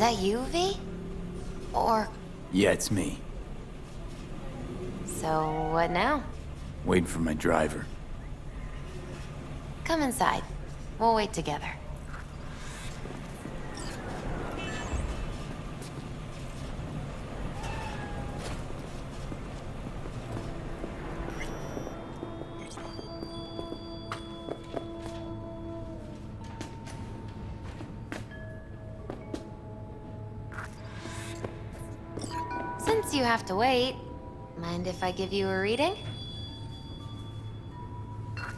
that you, V? Or... Yeah, it's me. So, what now? Waiting for my driver. Come inside. We'll wait together. Since you have to wait, mind if I give you a reading?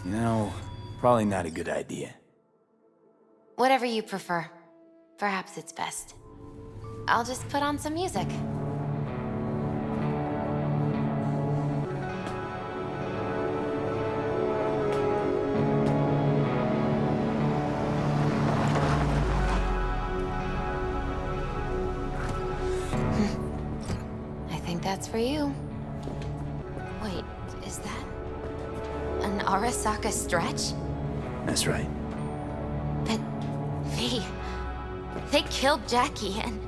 You know, probably not a good idea. Whatever you prefer. Perhaps it's best. I'll just put on some music. I think that's for you. Wait, is that an Arasaka stretch? That's right. But, V, they killed Jackie and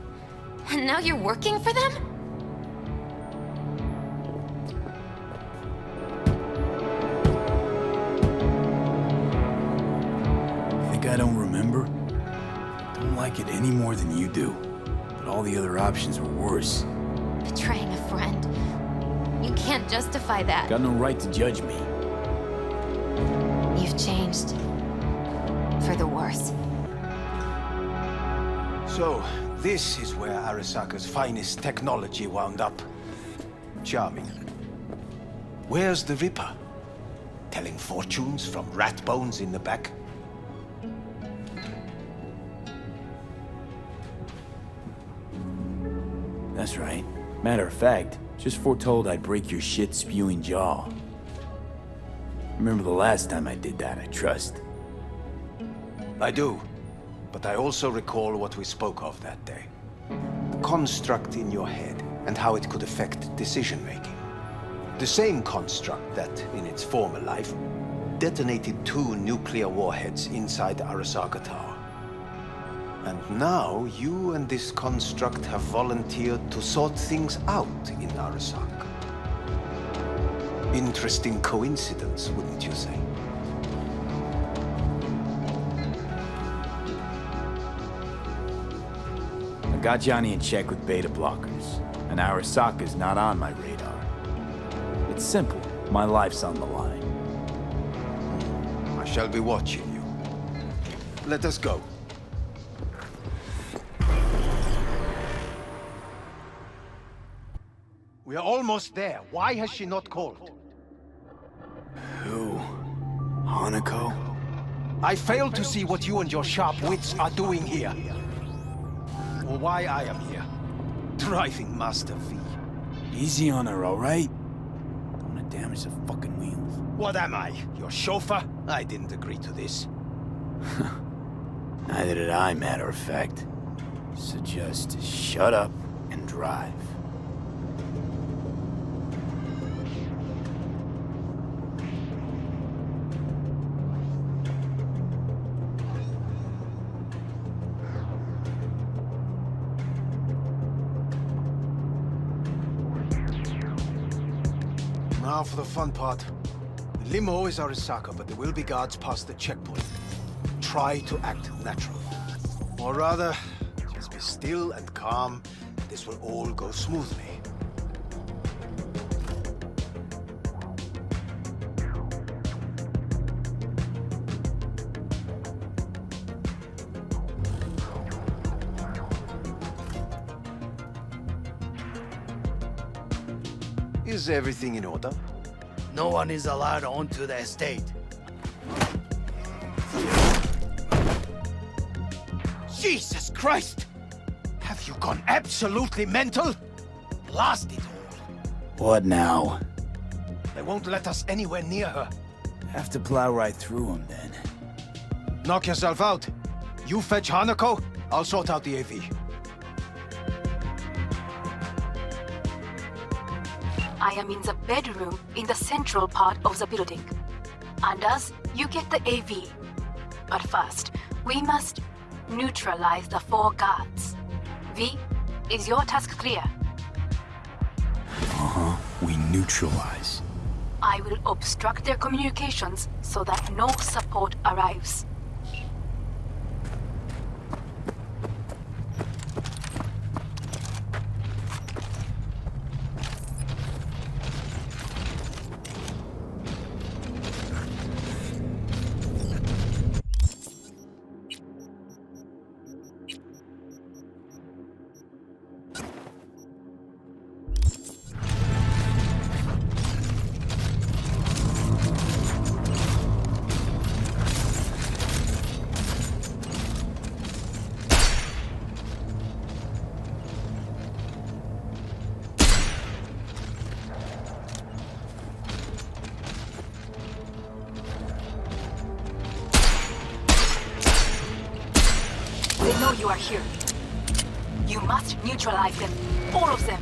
now you're working for them? Think I don't remember? Don't like it any more than you do. But all the other options were worse. Betraying a friend. You can't justify that. Got no right to judge me. You've changed. For the worse. So, this is where Arasaka's finest technology wound up. Charming. Where's the Ripper? Telling fortunes from rat bones in the back? That's right. Matter of fact, just foretold I'd break your shit-spewing jaw. Remember the last time I did that, I trust. I do. But I also recall what we spoke of that day. The construct in your head, and how it could affect decision-making. The same construct that, in its former life, detonated 2 nuclear warheads inside Arasaka Tower. And now, you and this construct have volunteered to sort things out in Arasaka. Interesting coincidence, wouldn't you say? I got Johnny in check with beta blockers, and Arasaka's not on my radar. It's simple. My life's on the line. I shall be watching you. Let us go. We are almost there. Why has she not called? Who? Hanako? I fail to see what you and your sharp wits are doing here. Or why I am here. Driving Master V. Easy on her, all right? Don't want to damage the fucking wheels. What am I? Your chauffeur? I didn't agree to this. Neither did I, matter of fact. So just shut up and drive. Now for the fun part. The limo is Arasaka, but there will be guards past the checkpoint. Try to act natural. Or rather, just be still and calm. This will all go smoothly. Is everything in order? No one is allowed onto the estate. Jesus Christ! Have you gone absolutely mental? Blast it all. What now? They won't let us anywhere near her. Have to plow right through them, then. Knock yourself out. You fetch Hanako, I'll sort out the AV. I am in the bedroom in the central part of the building. Anders, you get the AV. But first, we must neutralize the 4 guards. V, is your task clear? We neutralize. I will obstruct their communications so that no support arrives. They know you are here. You must neutralize them. All of them.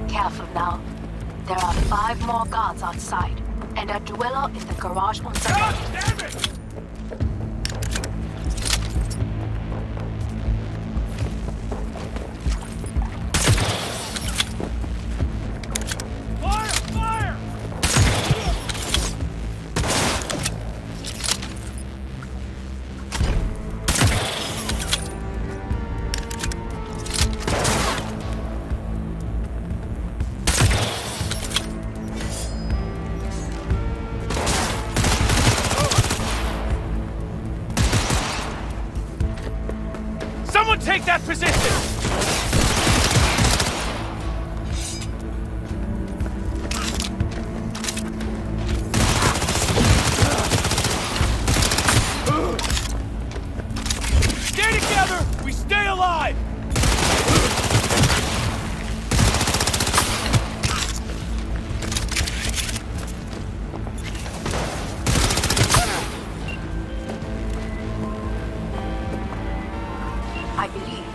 Careful now. There are 5 more guards outside, and a dweller in the garage on the left. Damn it! Fire! Someone take that position! Stay together! We stay alive! I believe.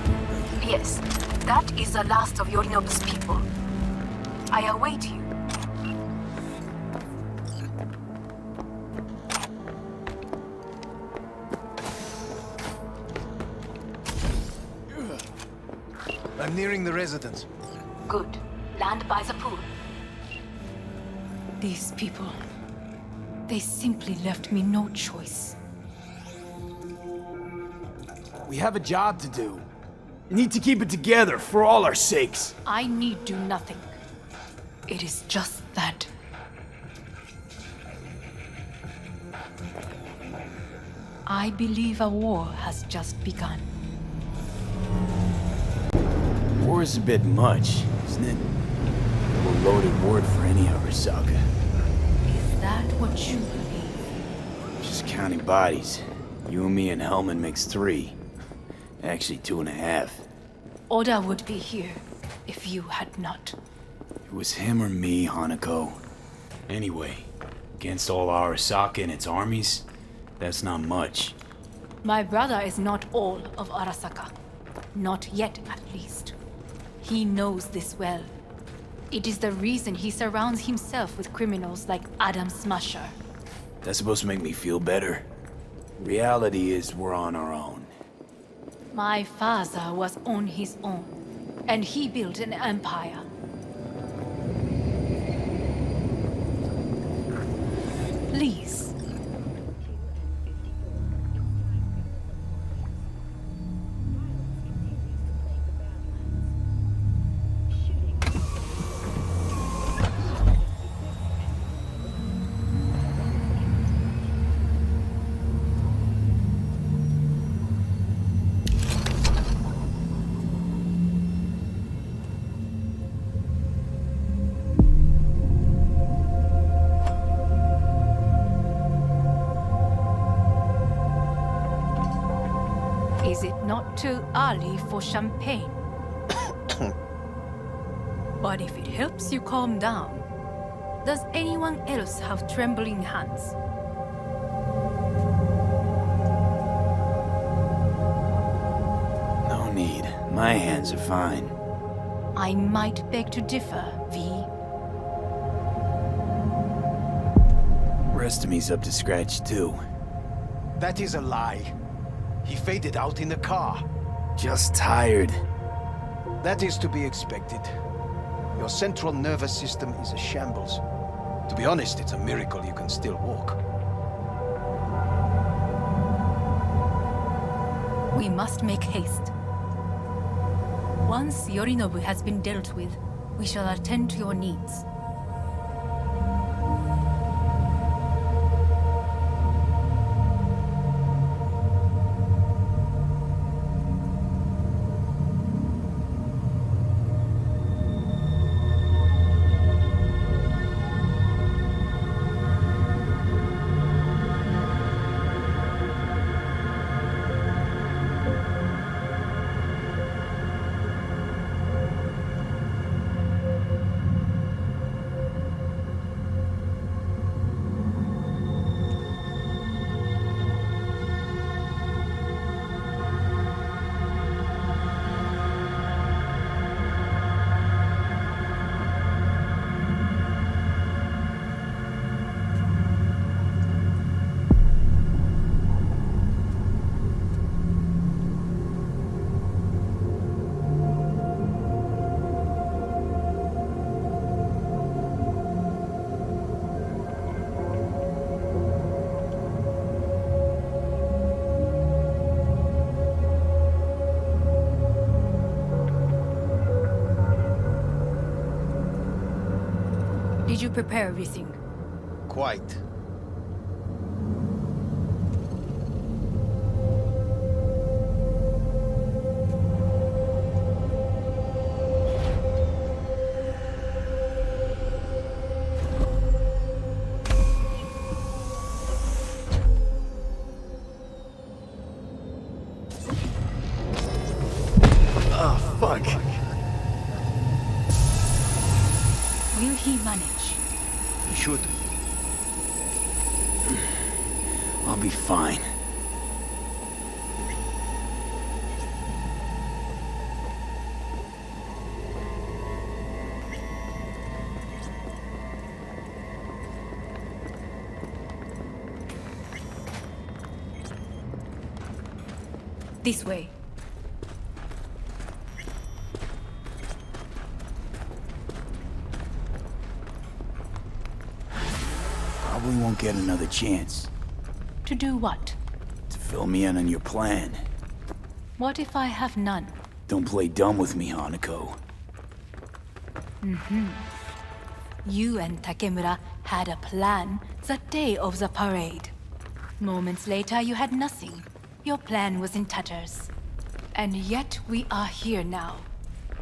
Yes, that is the last of Yorinobu's people. I await you. I'm nearing the residence. Good. Land by the pool. These people, they simply left me no choice. We have a job to do. We need to keep it together for all our sakes. I need do nothing. It is just that. I believe a war has just begun. War is a bit much, isn't it? A loaded word for any Arasaka. Is that what you believe? Just counting bodies. You and me and Hellman makes 3. Actually 2.5. Oda would be here if you had not. It was him or me, Hanako. Anyway, against all Arasaka and its armies, that's not much. My brother is not all of Arasaka. Not yet, at least. He knows this well. It is the reason he surrounds himself with criminals like Adam Smasher. That's supposed to make me feel better. Reality is we're on our own. My father was on his own, and he built an empire. Please. Is it not too early for champagne? But if it helps you calm down, does anyone else have trembling hands? No need. My hands are fine. I might beg to differ, V. Rest of me's up to scratch too. That is a lie. He faded out in the car. Just tired. That is to be expected. Your central nervous system is a shambles. To be honest, it's a miracle you can still walk. We must make haste. Once Yorinobu has been dealt with, we shall attend to your needs. Did you prepare everything? Quite. Oh, fuck. Will he manage? You should. I'll be fine. This way. Probably won't get another chance. To do what? To fill me in on your plan. What if I have none? Don't play dumb with me, Hanako. You and Takemura had a plan the day of the parade. Moments later, you had nothing. Your plan was in tatters. And yet we are here now.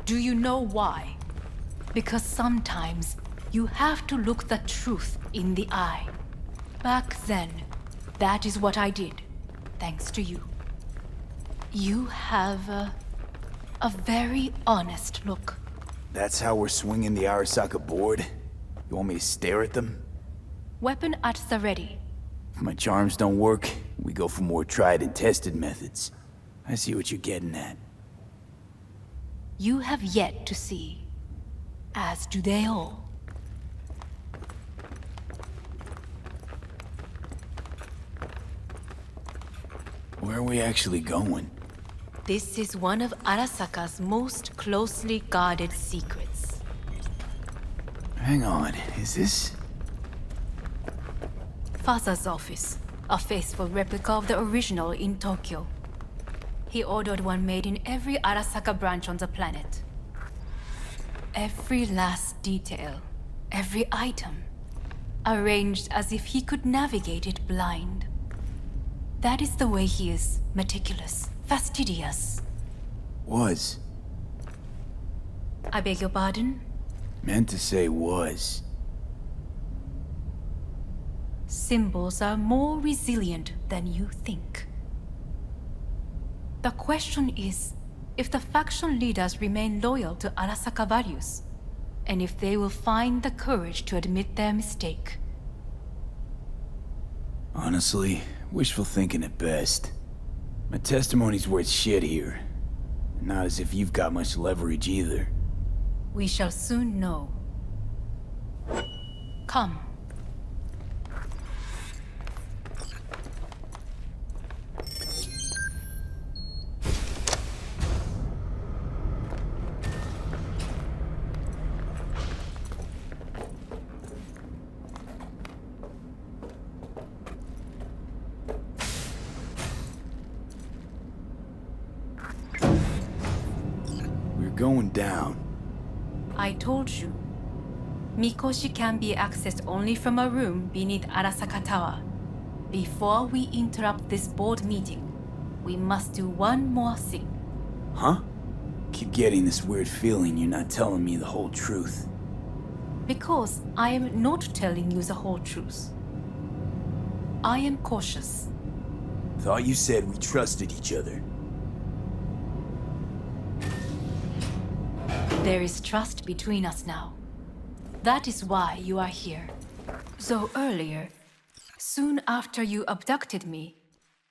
Do you know why? Because sometimes you have to look the truth in the eye. Back then, that is what I did, thanks to you. You have a very honest look. That's how we're swinging the Arasaka board? You want me to stare at them? Weapon at the ready. If my charms don't work, we go for more tried and tested methods. I see what you're getting at. You have yet to see, as do they all. Where are we actually going? This is one of Arasaka's most closely guarded secrets. Hang on, is this... Father's office, a faithful replica of the original in Tokyo. He ordered one made in every Arasaka branch on the planet. Every last detail, every item, arranged as if he could navigate it blind. That is the way he is, meticulous, fastidious. Was. I beg your pardon? Meant to say was. Symbols are more resilient than you think. The question is, if the faction leaders remain loyal to Arasaka values, and if they will find the courage to admit their mistake. Honestly, wishful thinking at best. My testimony's worth shit here. Not as if you've got much leverage either. We shall soon know. Come. Going down. I told you. Mikoshi can be accessed only from a room beneath Arasaka Tower. Before we interrupt this board meeting, we must do one more thing. Huh? Keep getting this weird feeling you're not telling me the whole truth. Because I am not telling you the whole truth. I am cautious. Thought you said we trusted each other. There is trust between us now. That is why you are here. So earlier, soon after you abducted me,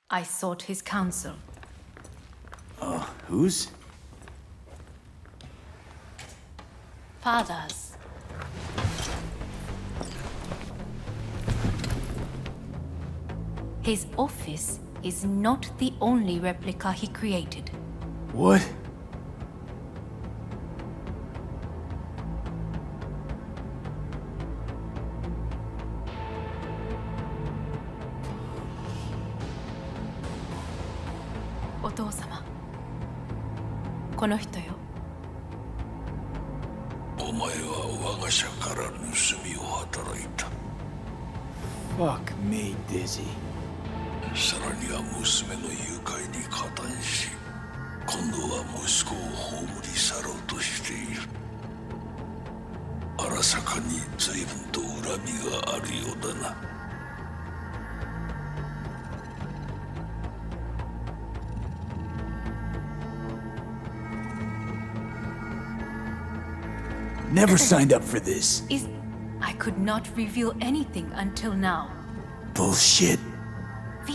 I sought his counsel. Whose? Father's. His office is not the only replica he created. What? Fuck me, Dizzy. さらには娘の誘拐に加担し、今度は息子を葬り去ろうとしている。荒坂に随分と恨みがあるようだな。Never signed up for this. I could not reveal anything until now. Bullshit. V,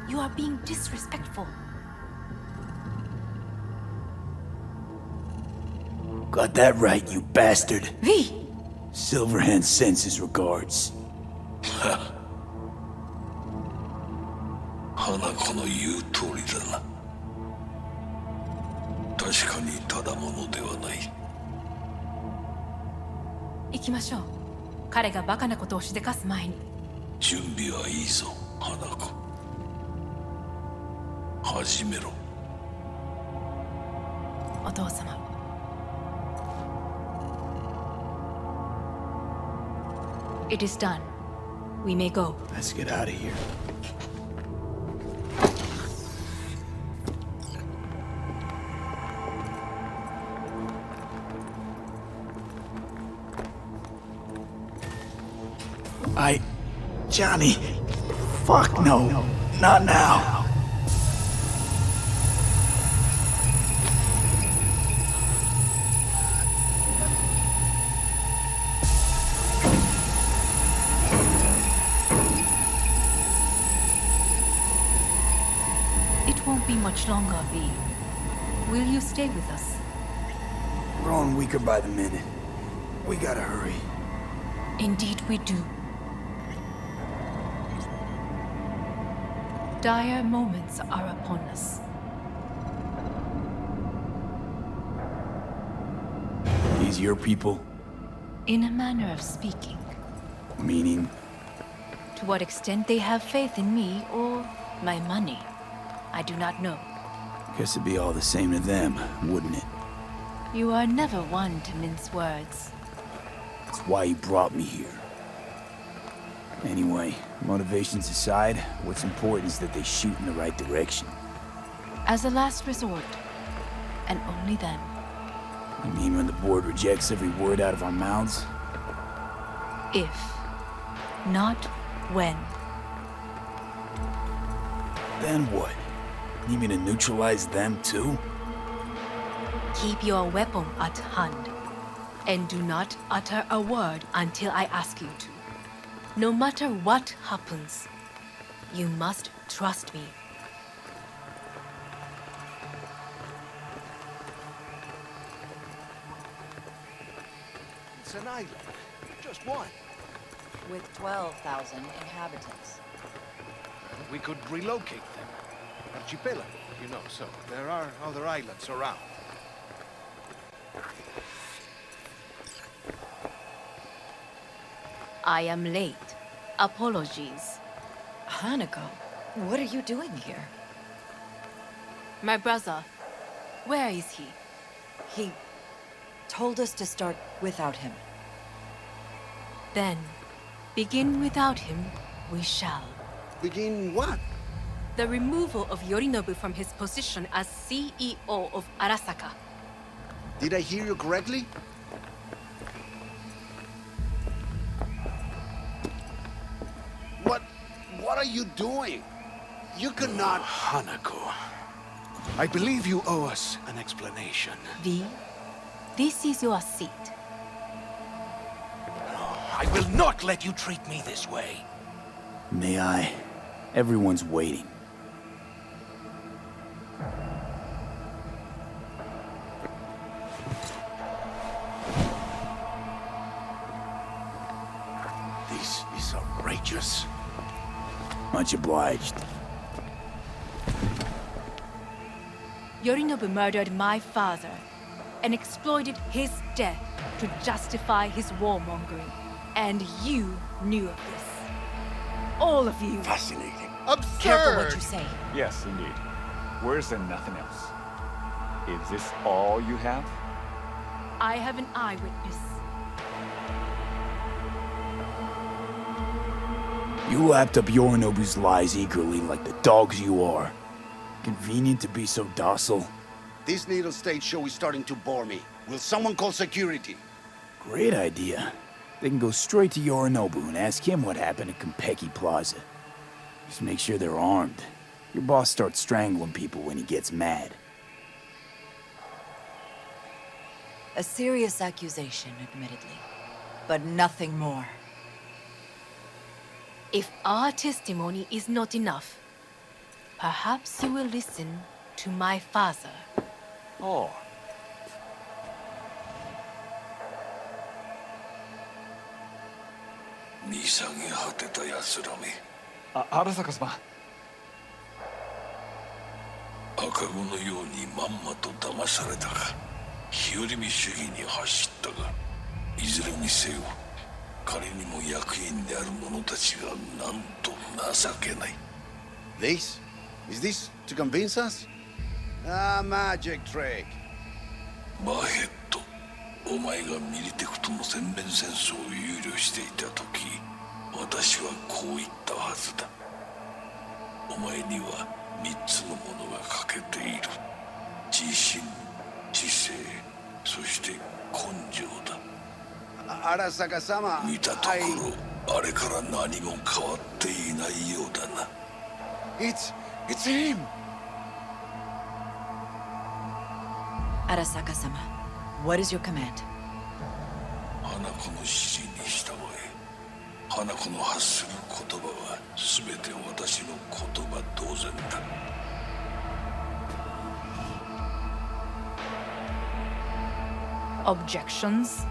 you are being disrespectful. Got that right, you bastard. V! Silverhand sends his regards. 花子の言う通りだな。確かにただものではない。行きましょう。彼がバカなことをしでかす前に。準備はいいぞ、花子。始めろ。お父様。It is done. We may go. Let's get out of here. Johnny. Fuck no. Not now. It won't be much longer, V. Will you stay with us? We're growing weaker by the minute. We gotta hurry. Indeed we do. Dire moments are upon us. These your people? In a manner of speaking. Meaning? To what extent they have faith in me or my money, I do not know. Guess it'd be all the same to them, wouldn't it? You are never one to mince words. That's why you brought me here. Anyway, motivations aside, what's important is that they shoot in the right direction. As a last resort, and only then. You mean when the board rejects every word out of our mouths? If, not when. Then what? You mean to neutralize them too? Keep your weapon at hand, and do not utter a word until I ask you to. No matter what happens, you must trust me. It's an island. Just one. With 12,000 inhabitants. We could relocate them. Archipelago, you know, so there are other islands around. I am late. Apologies. Hanako, what are you doing here? My brother, where is he? He told us to start without him. Then, begin without him, we shall. Begin what? The removal of Yorinobu from his position as CEO of Arasaka. Did I hear you correctly? What are you doing? You cannot... Hanako, I believe you owe us an explanation. V, this is your seat. I will not let you treat me this way. May I? Everyone's waiting. This is outrageous. Much obliged. Yorinobu murdered my father and exploited his death to justify his warmongering. And you knew of this. All of you. Fascinating. Absurd! Careful what you say. Yes, indeed. Worse than nothing else. Is this all you have? I have an eyewitness. You lapped up Yorinobu's lies eagerly like the dogs you are. Convenient to be so docile. This little stage show is starting to bore me. Will someone call security? Great idea. They can go straight to Yorinobu and ask him what happened at Konpeki Plaza. Just make sure they're armed. Your boss starts strangling people when he gets mad. A serious accusation, admittedly. But nothing more. If our testimony is not enough, perhaps you will listen to my father. Oh. Arasaka様。赤子のようにまんまと騙されたが、日和見主義に走ったが、いずれにせよ、彼にも役員である者たちがなんと情けない。This? Is this to convince us? Ah, magic trick. バヘッド、お前がミリテクとの全面戦争を憂慮していた時、私はこう言ったはずだ。お前には3つのものが欠けている。自信、知性、そして根性だ。Arasaka-sama, 見たところ、あれから何も変わっていないようだな。It's him! Arasaka-sama, what is your command? 花子の指示に従え。花子の発する言葉は全て私の言葉同然だ。Objections?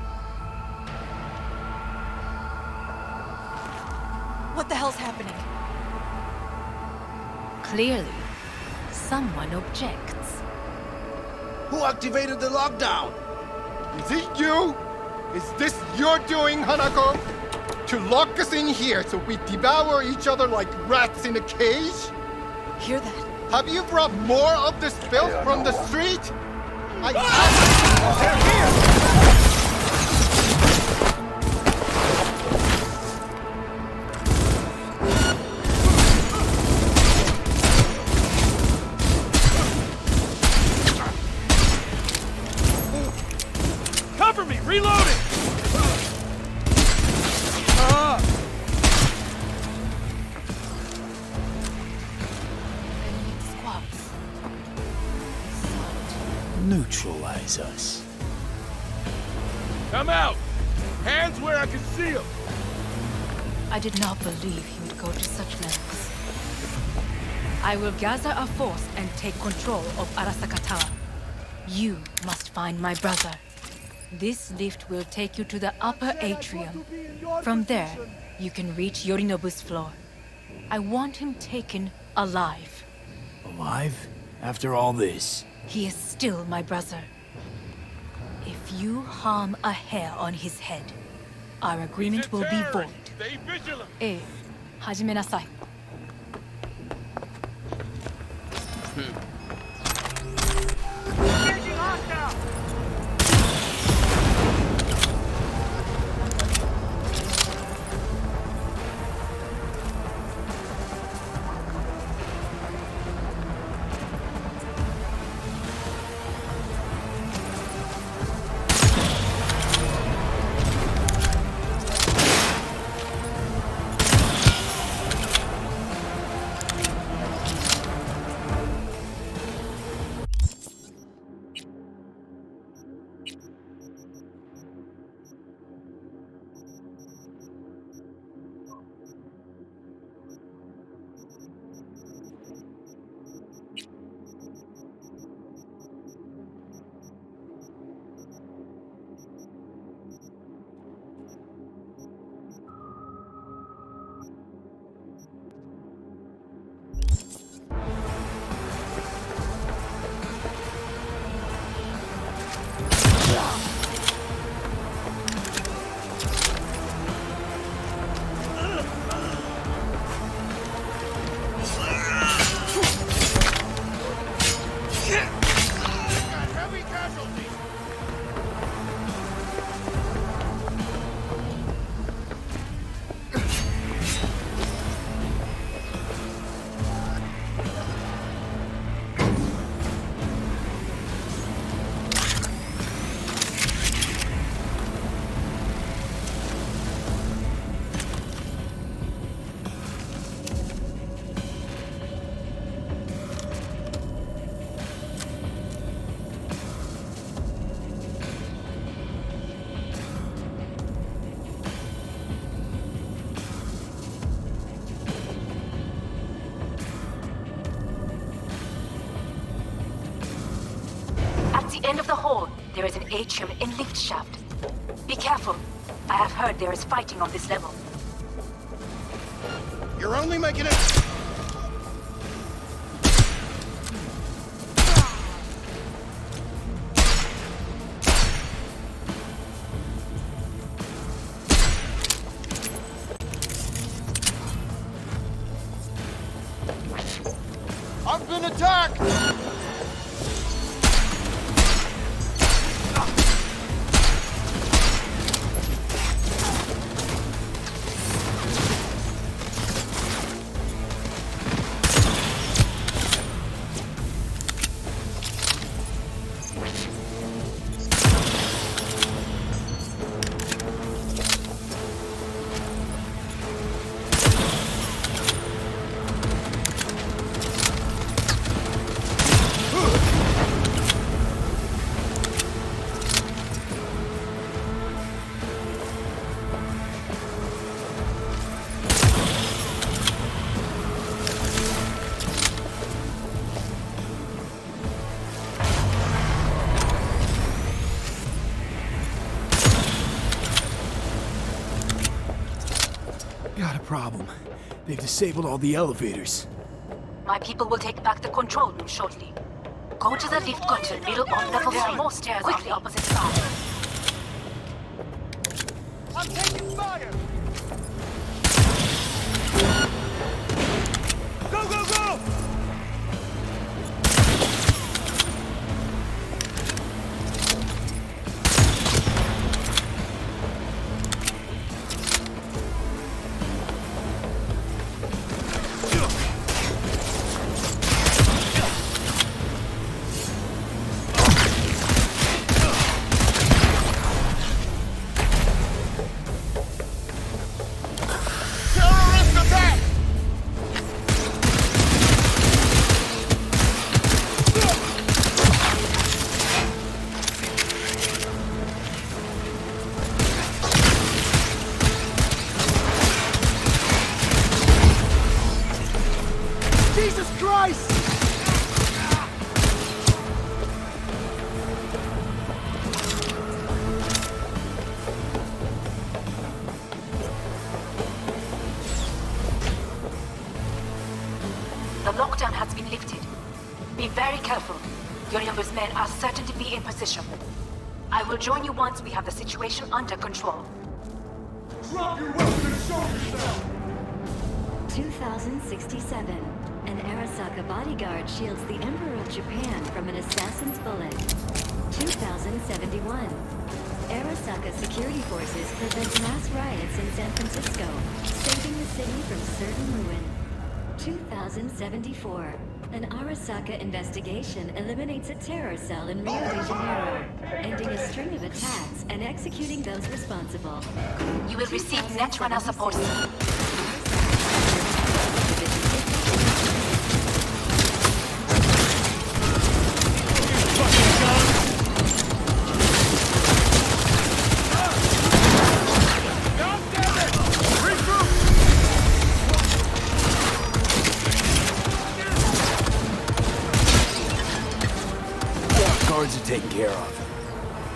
What the hell's happening? Clearly, someone objects. Who activated the lockdown? Is it you? Is this your doing, Hanako? To lock us in here so we devour each other like rats in a cage? Hear that? Have you brought more of this filth from the street? Cover me! Reloading! Squads. Neutralize us. Come out! Hands where I can see them! I did not believe he would go to such lengths. I will gather a force and take control of Arasaka Tower. You must find my brother. This lift will take you to the upper atrium. From there, you can reach Yorinobu's floor. I want him taken alive. Alive? After all this? He is still my brother. If you harm a hair on his head, our agreement will be void. Stay vigilant! 始めなさい。Engaging hostile! the end of the hall, there is an atrium and lift shaft. Be careful. I have heard there is fighting on this level. You're only making it... I've been attacked! problem. They've disabled all the elevators. My people will take back the control room shortly. Go to the lift control middle on level 3. There are more stairs on the opposite side. I'm taking fire! Go, go, go! The lockdown has been lifted. Be very careful. Your numbers men are certain to be in position. I will join you once we have the situation under control. Drop your weapon and show yourself! 2067. An Arasaka bodyguard shields the Emperor of Japan from an assassin's bullet. 2071. Arasaka security forces prevent mass riots in San Francisco, saving the city from certain ruin. 2074. An Arasaka investigation eliminates a terror cell in Rio de Janeiro, ending a string of attacks and executing those responsible. You will receive Netrunner support. Guards are taken care of.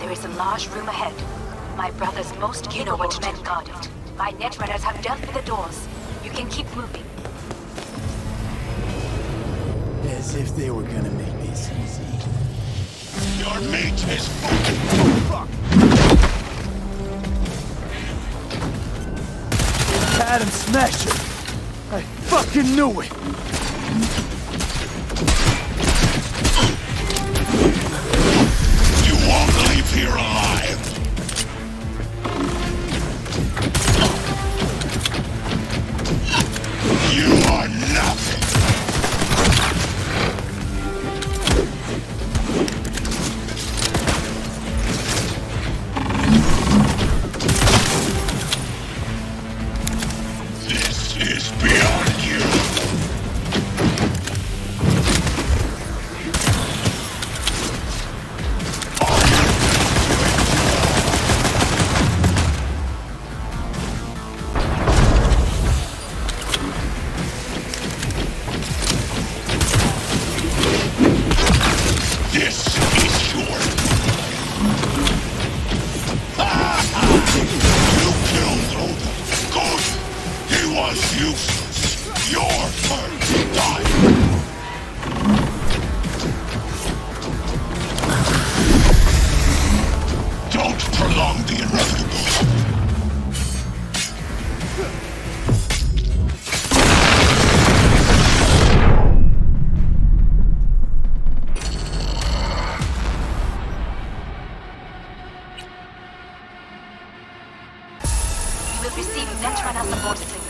There is a large room ahead. My brother's most capable men guard it. My netrunners have dealt with the doors. You can keep moving. As if they were gonna make this easy. Your mate is fuck! Adam Smasher! I fucking knew it! You won't leave here alive! You are nothing! This is beyond you! This is yours. You killed Oda. Good. He was useless. Your turn to die. Don't prolong the inevitable. You will receive Netrunner support soon.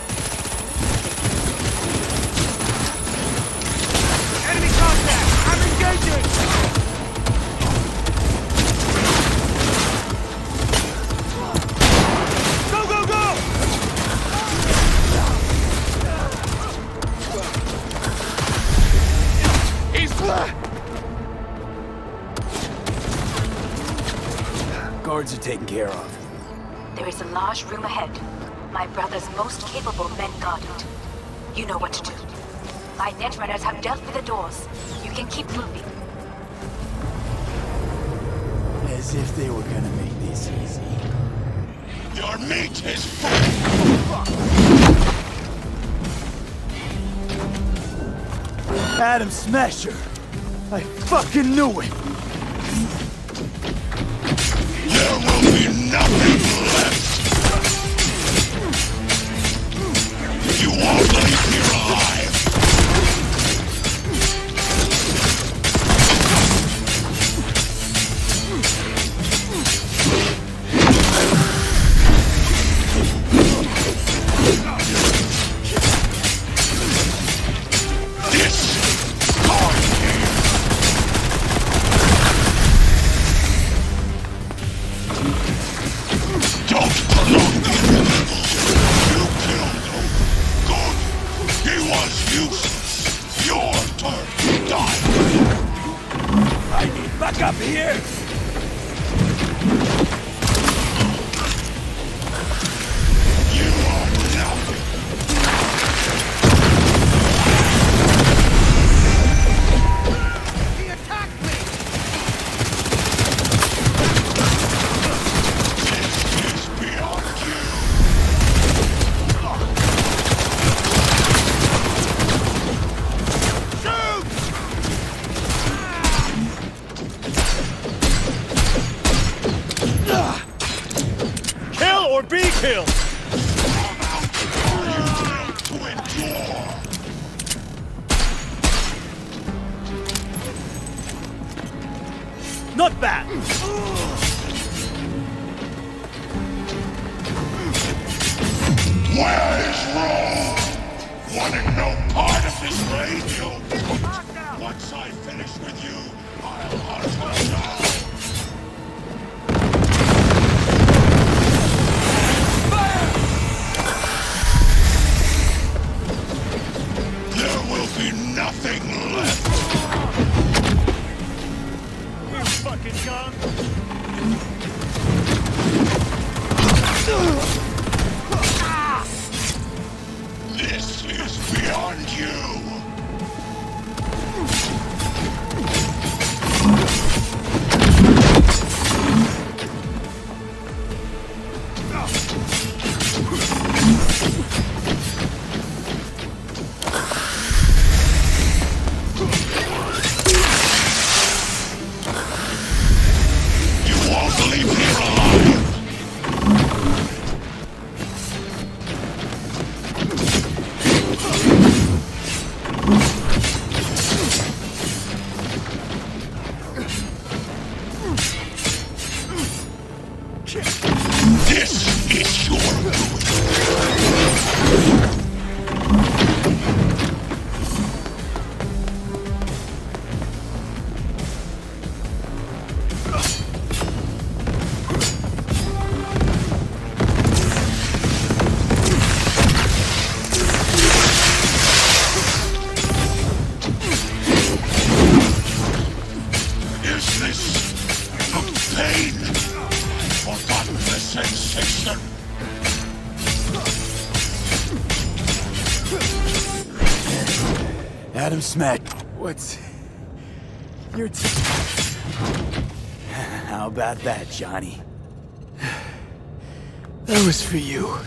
Enemy contact! I'm engaging! Go, go, go! He's flat! Guards are taken care of. There is a large room ahead. My brother's most capable men guard it. You know what to do. My netrunners have dealt with the doors. You can keep moving. As if they were gonna make this easy. Your mate is full. Adam Smasher! I fucking knew it! There will be nothing left! You won't leave here alive! Up here! You are nothing! He attacked me! This is beyond you! Kill or be killed! Not bad! Where is wrong? Wanting no part of this radio? Once I finish with you, I'll hunt her down! There will be nothing left! You fucking gun! This is beyond you! You won't leave here alive! This is your doing. Is this the pain? Forgotten the sensation? Adam Smack. What's... your How about that, Johnny? That was for you.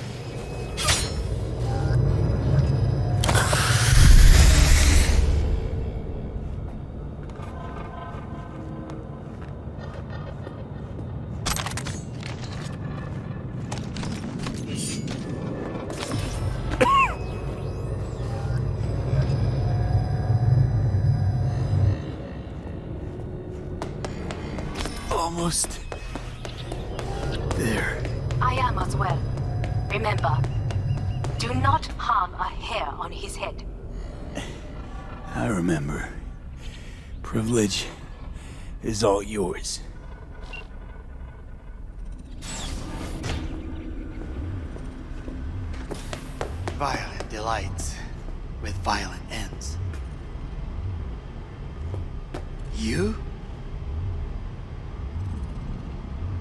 Almost there. I am as well. Remember, do not harm a hair on his head. I remember. Privilege is all yours. Violent delights with violent ends. You?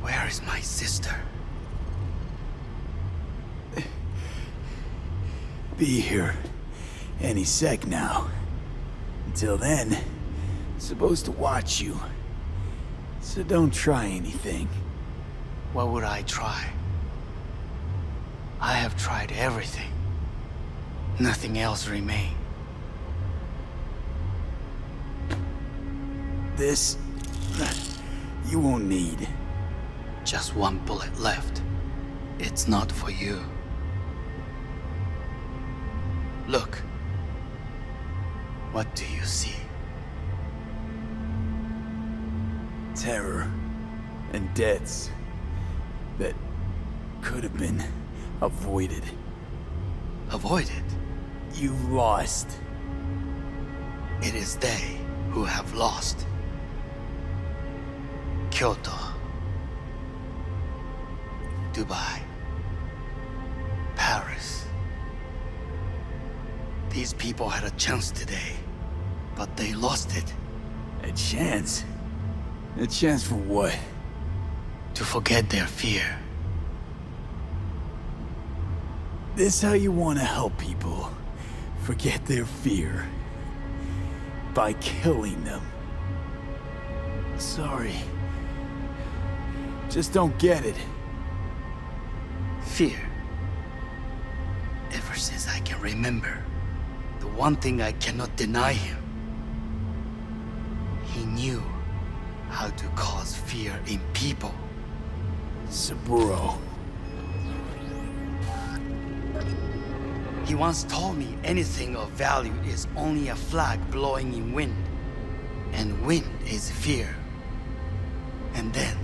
Where is my sister? Be here any sec now. Until then, supposed to watch you. So don't try anything. What would I try? I have tried everything. Nothing else remains. this, you won't need. Just one bullet left. It's not for you. Look. What do you see? Terror and deaths that could have been avoided. Avoided? You've lost. It is they who have lost. Kyoto. Dubai. Paris. These people had a chance today, but they lost it. A chance? A chance for what? To forget their fear. This how you want to help people forget their fear? By killing them. Sorry. Just don't get it. Fear. Ever since I can remember, the one thing I cannot deny him. He knew how to cause fear in people. Saburo. He once told me anything of value is only a flag blowing in wind. And wind is fear. And then,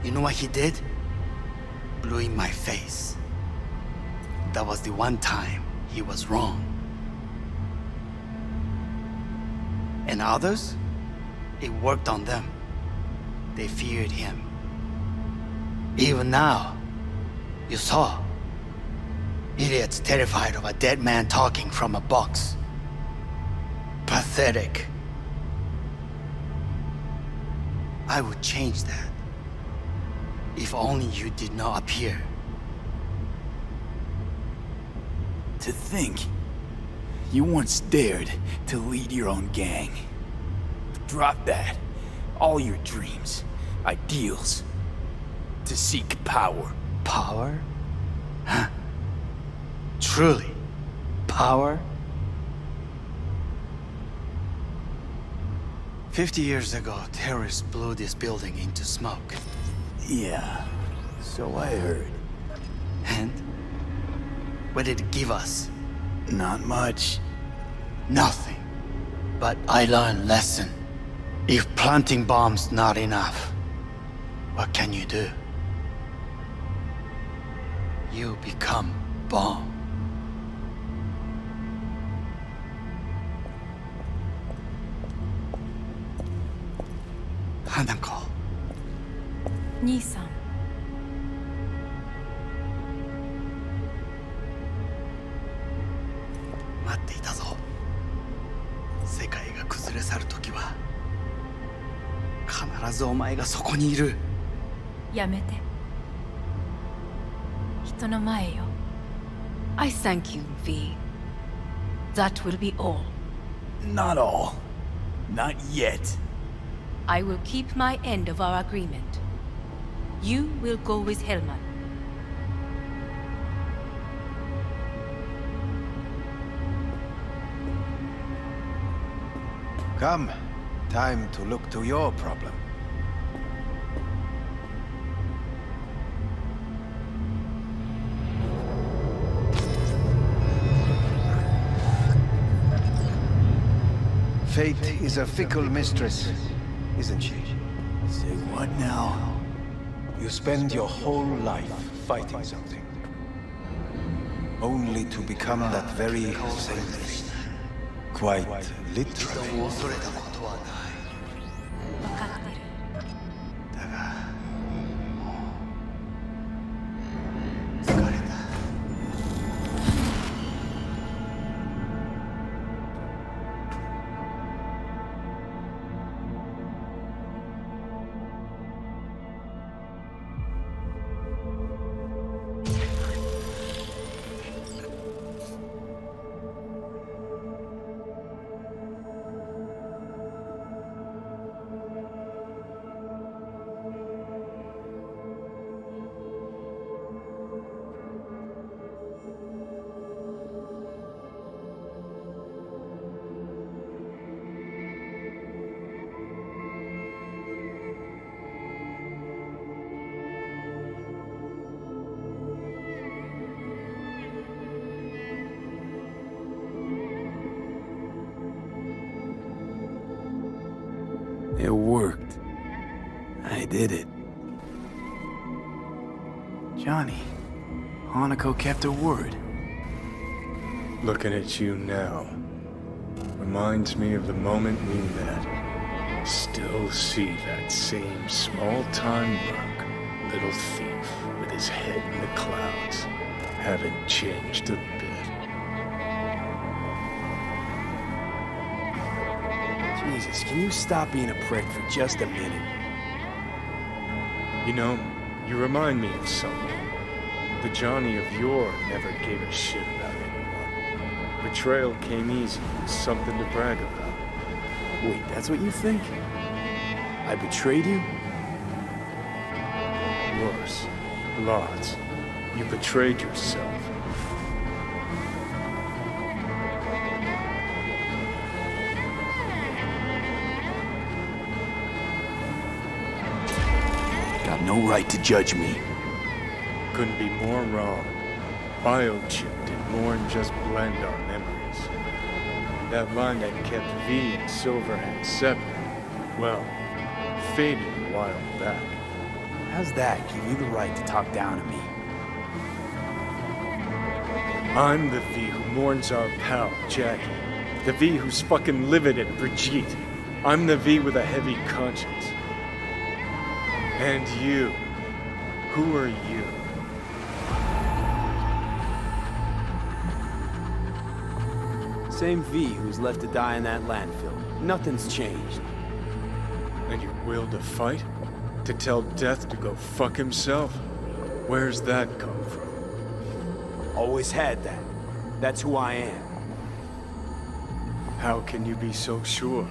you know what he did? Blew in my face. That was the one time he was wrong. And others? It worked on them. They feared him. Even now, you saw. Idiots terrified of a dead man talking from a box. Pathetic. I would change that. If only you did not appear. To think, you once dared to lead your own gang. Drop that. All your dreams, ideals. To seek power. Power? Huh? Truly? Power? 50 years ago, terrorists blew this building into smoke. Yeah, so I heard. And? What did it give us? Not much. Nothing. But I learned a lesson. If planting bombs not enough, what can you do? You become bomb. Hanako. 兄さん。待っていたぞ。世界が崩れ去る時は必ずお前がそこにいる。やめて。人の前よ。I thank you, V. That will be all. Not all. Not yet. I will keep my end of our agreement. You will go with Hellman. Come. Time to look to your problem. Fate is a fickle mistress, isn't she? Say what now? You spend your whole life fighting something. Only to become that very same thing. Quite literally. 「It worked. I did it. Johnny, Hanako kept her word. Looking at you now reminds me of the moment we met. Still see that same small-time look. Little thief with his head in the clouds. Haven't changed a bit. Jesus, can you stop being a prick for just a minute? You know, you remind me of someone. The Johnny of yore never gave a shit about anyone. Betrayal came easy, something to brag about. Wait, that's what you think? I betrayed you? Worse. Lots. You betrayed yourself. Got no right to judge me. Couldn't be more wrong. Biochip did more than just blend our memories. That line that kept V and Silverhand separate, well, faded a while back. How's that give you the right to talk down to me? I'm the V who mourns our pal, Jackie. The V who's fucking livid at Brigitte. I'm the V with a heavy conscience. And you. Who are you? Same V who's left to die in that landfill. Nothing's changed. And your will to fight? To tell death to go fuck himself? Where's that come from? Always had that. That's who I am. How can you be so sure?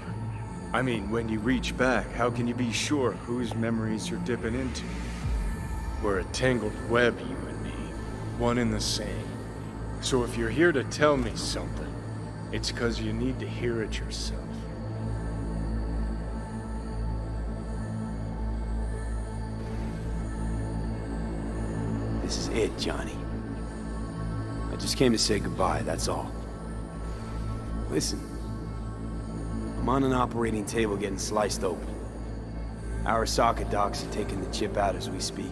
I mean, when you reach back, how can you be sure whose memories you're dipping into? We're a tangled web, you and me. One and the same. So if you're here to tell me something, it's 'cause you need to hear it yourself. This is it, Johnny. I just came to say goodbye, that's all. Listen. I'm on an operating table getting sliced open. Arasaka docs are taking the chip out as we speak.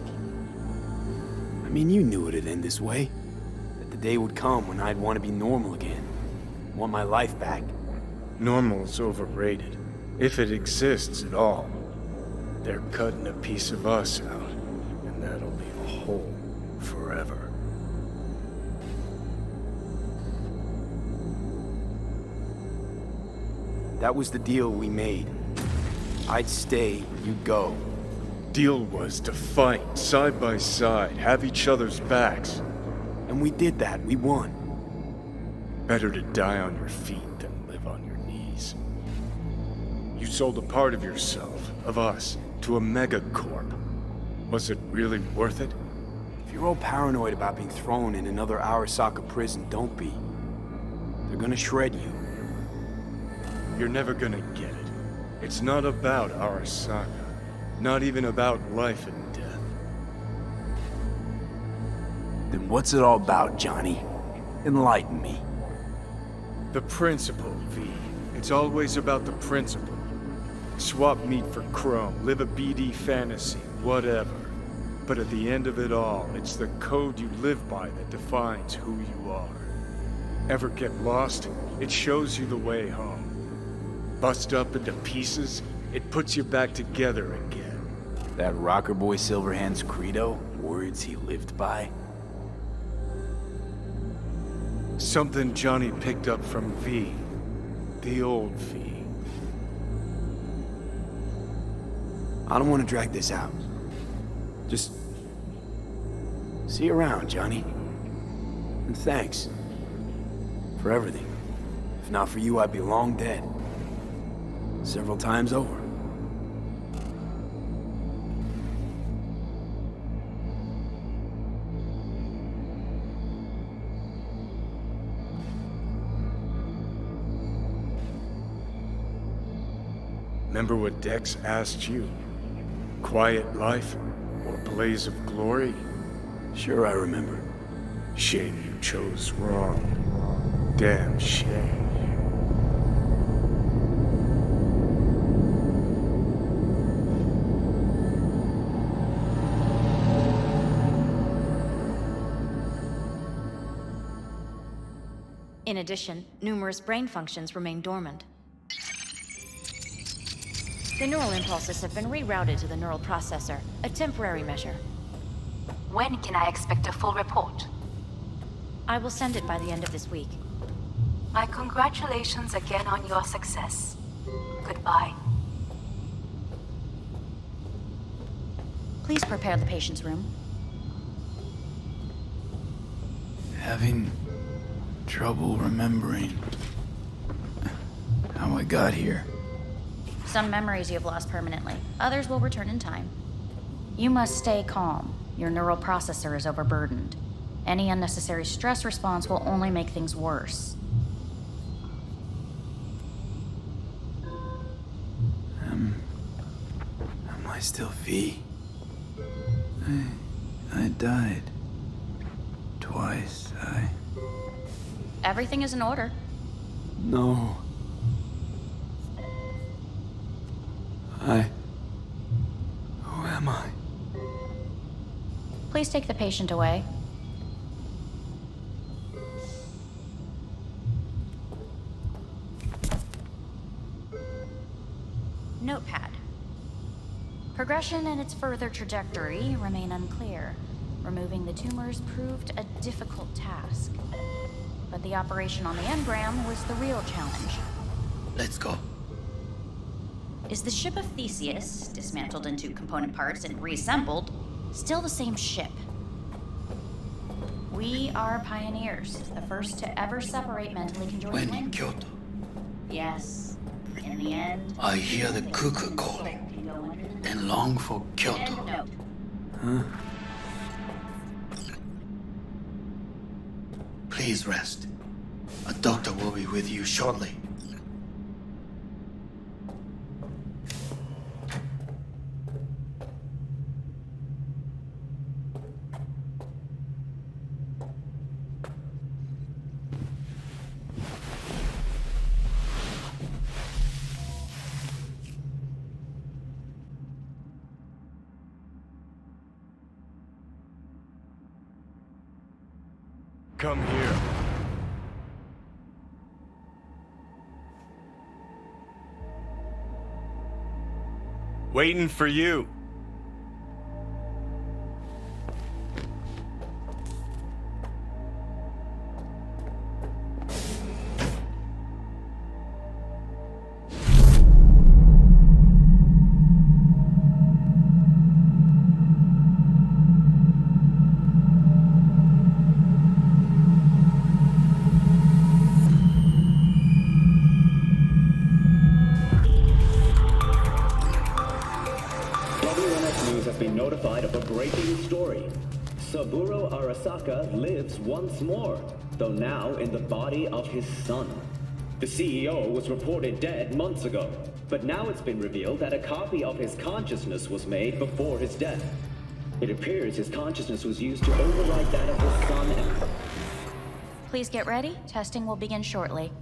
I mean, you knew it'd end this way. That the day would come when I'd want to be normal again. Want my life back. Normal's overrated. If it exists at all. They're cutting a piece of us out, and that'll leave a hole forever. That was the deal we made. I'd stay, you'd go. Deal was to fight, side by side, have each other's backs. And we did that, we won. Better to die on your feet than live on your knees. You sold a part of yourself, of us, to a megacorp. Was it really worth it? If you're all paranoid about being thrown in another Arasaka prison, don't be. They're gonna shred you. You're never gonna get it. It's not about Arasaka. Not even about life and death. Then what's it all about, Johnny? Enlighten me. The principle, V. It's always about the principle. Swap meat for chrome, live a BD fantasy, whatever. But at the end of it all, it's the code you live by that defines who you are. Ever get lost? It shows you the way home. Bust up into pieces, it puts you back together again. That rocker boy Silverhand's credo? Words he lived by? Something Johnny picked up from V. The old V. I don't want to drag this out. Just... see you around, Johnny. And thanks. For everything. If not for you, I'd be long dead. Several times over. Remember what Dex asked you? Quiet life or blaze of glory? Sure, I remember. Shame you chose wrong. Damn shame. In addition, numerous brain functions remain dormant. The neural impulses have been rerouted to the neural processor, a temporary measure. When can I expect a full report? I will send it by the end of this week. My congratulations again on your success. Goodbye. Please prepare the patient's room. Having trouble remembering how I got here. Some memories you have lost permanently. Others will return in time. You must stay calm. Your neural processor is overburdened. Any unnecessary stress response will only make things worse. Am I still V? I died. Twice, Everything is in order. No. Who am I? Please take the patient away. Notepad. Progression and its further trajectory remain unclear. Removing the tumors proved a difficult task. But the operation on the engram was the real challenge. Let's go. Is the ship of Theseus, dismantled into component parts and reassembled, still the same ship? We are pioneers, the first to ever separate mentally conjoined When in limbs. Kyoto, Yes. In the end, I hear the cuckoo calling and long for Kyoto. End note. Huh? Please rest. A doctor will be with you shortly. Come here. Waiting for you. Lives once more, though now in the body of his son. The CEO was reported dead months ago, but now it's been revealed that a copy of his consciousness was made before his death. It appears his consciousness was used to override that of his son and... Please get ready. Testing will begin shortly.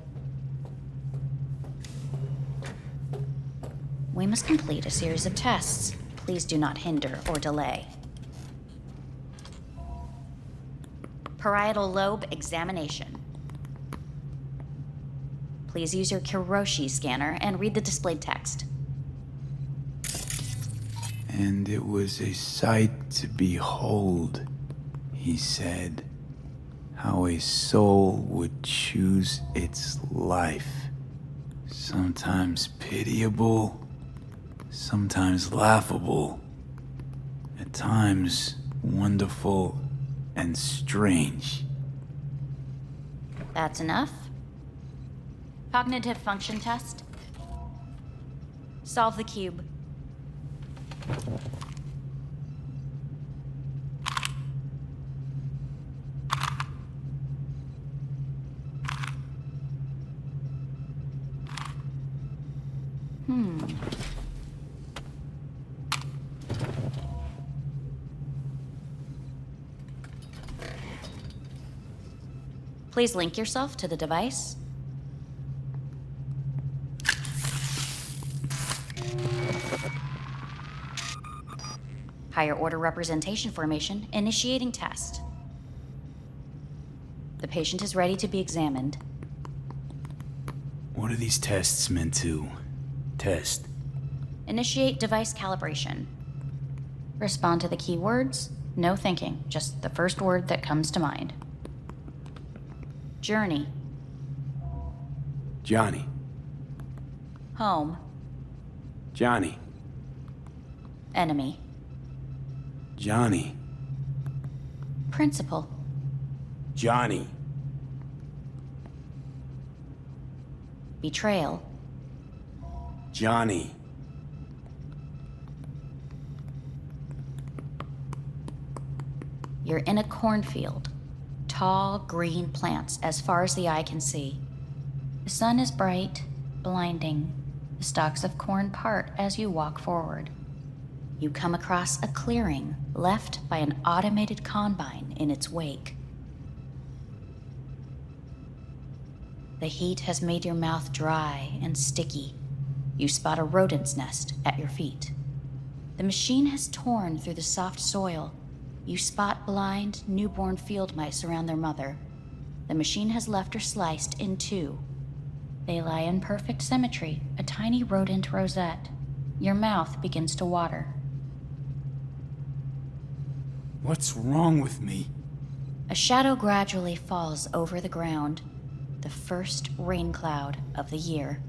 We must complete a series of tests. Please do not hinder or delay. Parietal lobe examination. Please use your Kiroshi scanner and read the displayed text. And it was a sight to behold, he said, how a soul would choose its life. Sometimes pitiable, sometimes laughable, at times wonderful and strange. That's enough. Cognitive function test. Solve the cube. Please link yourself to the device. Higher order representation formation, initiating test. The patient is ready to be examined. What are these tests meant to test? Initiate device calibration. Respond to the keywords. No thinking, just the first word that comes to mind. Journey. Johnny. Home. Johnny. Enemy. Johnny. Principal. Johnny. Betrayal. Johnny. You're in a cornfield. Tall, green plants as far as the eye can see. The sun is bright, blinding. The stalks of corn part as you walk forward. You come across a clearing left by an automated combine in its wake. The heat has made your mouth dry and sticky. You spot a rodent's nest at your feet. The machine has torn through the soft soil. You spot blind, newborn field mice around their mother. The machine has left her sliced in two. They lie in perfect symmetry, a tiny rodent rosette. Your mouth begins to water. What's wrong with me? A shadow gradually falls over the ground. The first rain cloud of the year.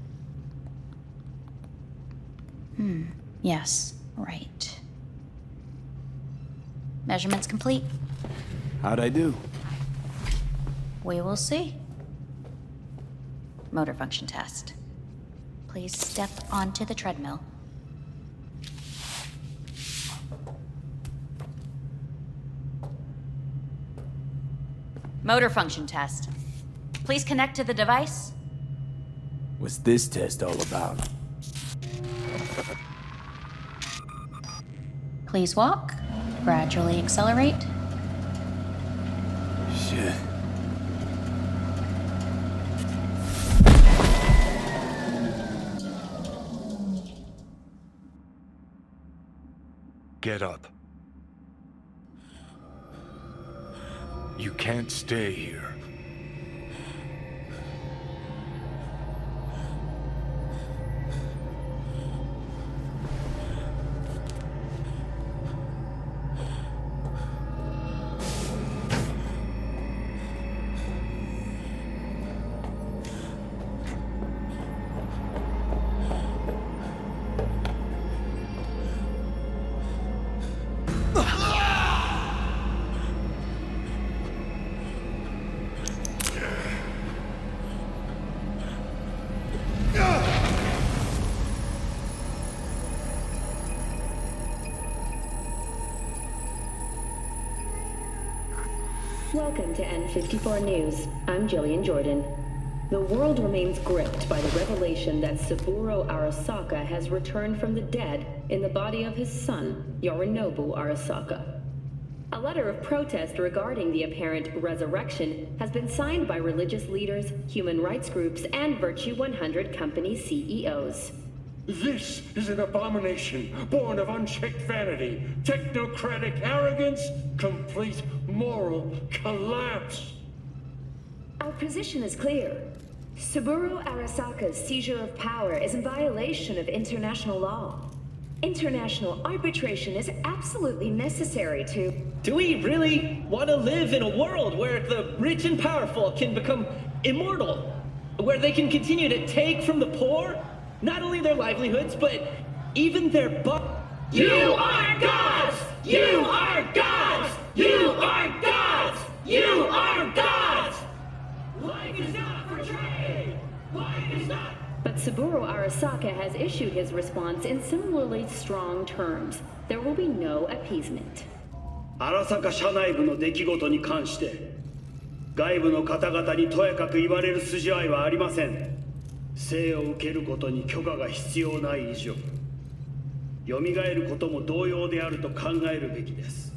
Yes, right. Measurements complete. How'd I do? We will see. Motor function test. Please step onto the treadmill. Motor function test. Please connect to the device. What's this test all about? Please walk. Gradually accelerate. Shit. Get up. You can't stay here. Welcome to N54 News. I'm Jillian Jordan. The world remains gripped by the revelation that Saburo Arasaka has returned from the dead in the body of his son, Yorinobu Arasaka. A letter of protest regarding the apparent resurrection has been signed by religious leaders, human rights groups, and Virtue 100 company CEOs. This is an abomination born of unchecked vanity, technocratic arrogance, complete moral collapse. Our position is clear. Saburo Arasaka's seizure of power is in violation of international law. International arbitration is absolutely necessary to... Do we really want to live in a world where the rich and powerful can become immortal? Where they can continue to take from the poor? Not only their livelihoods, but even their You are gods! You are gods! You are gods! You are gods! Life is not portrayed! Life is not... But Saburo Arasaka has issued his response in similarly strong terms. There will be no appeasement. 荒坂社内部の出来事に関して外部の方々にとやかく言われる筋合いはありません。生を受けることに許可が必要ない以上、蘇ることも同様であると考えるべきです。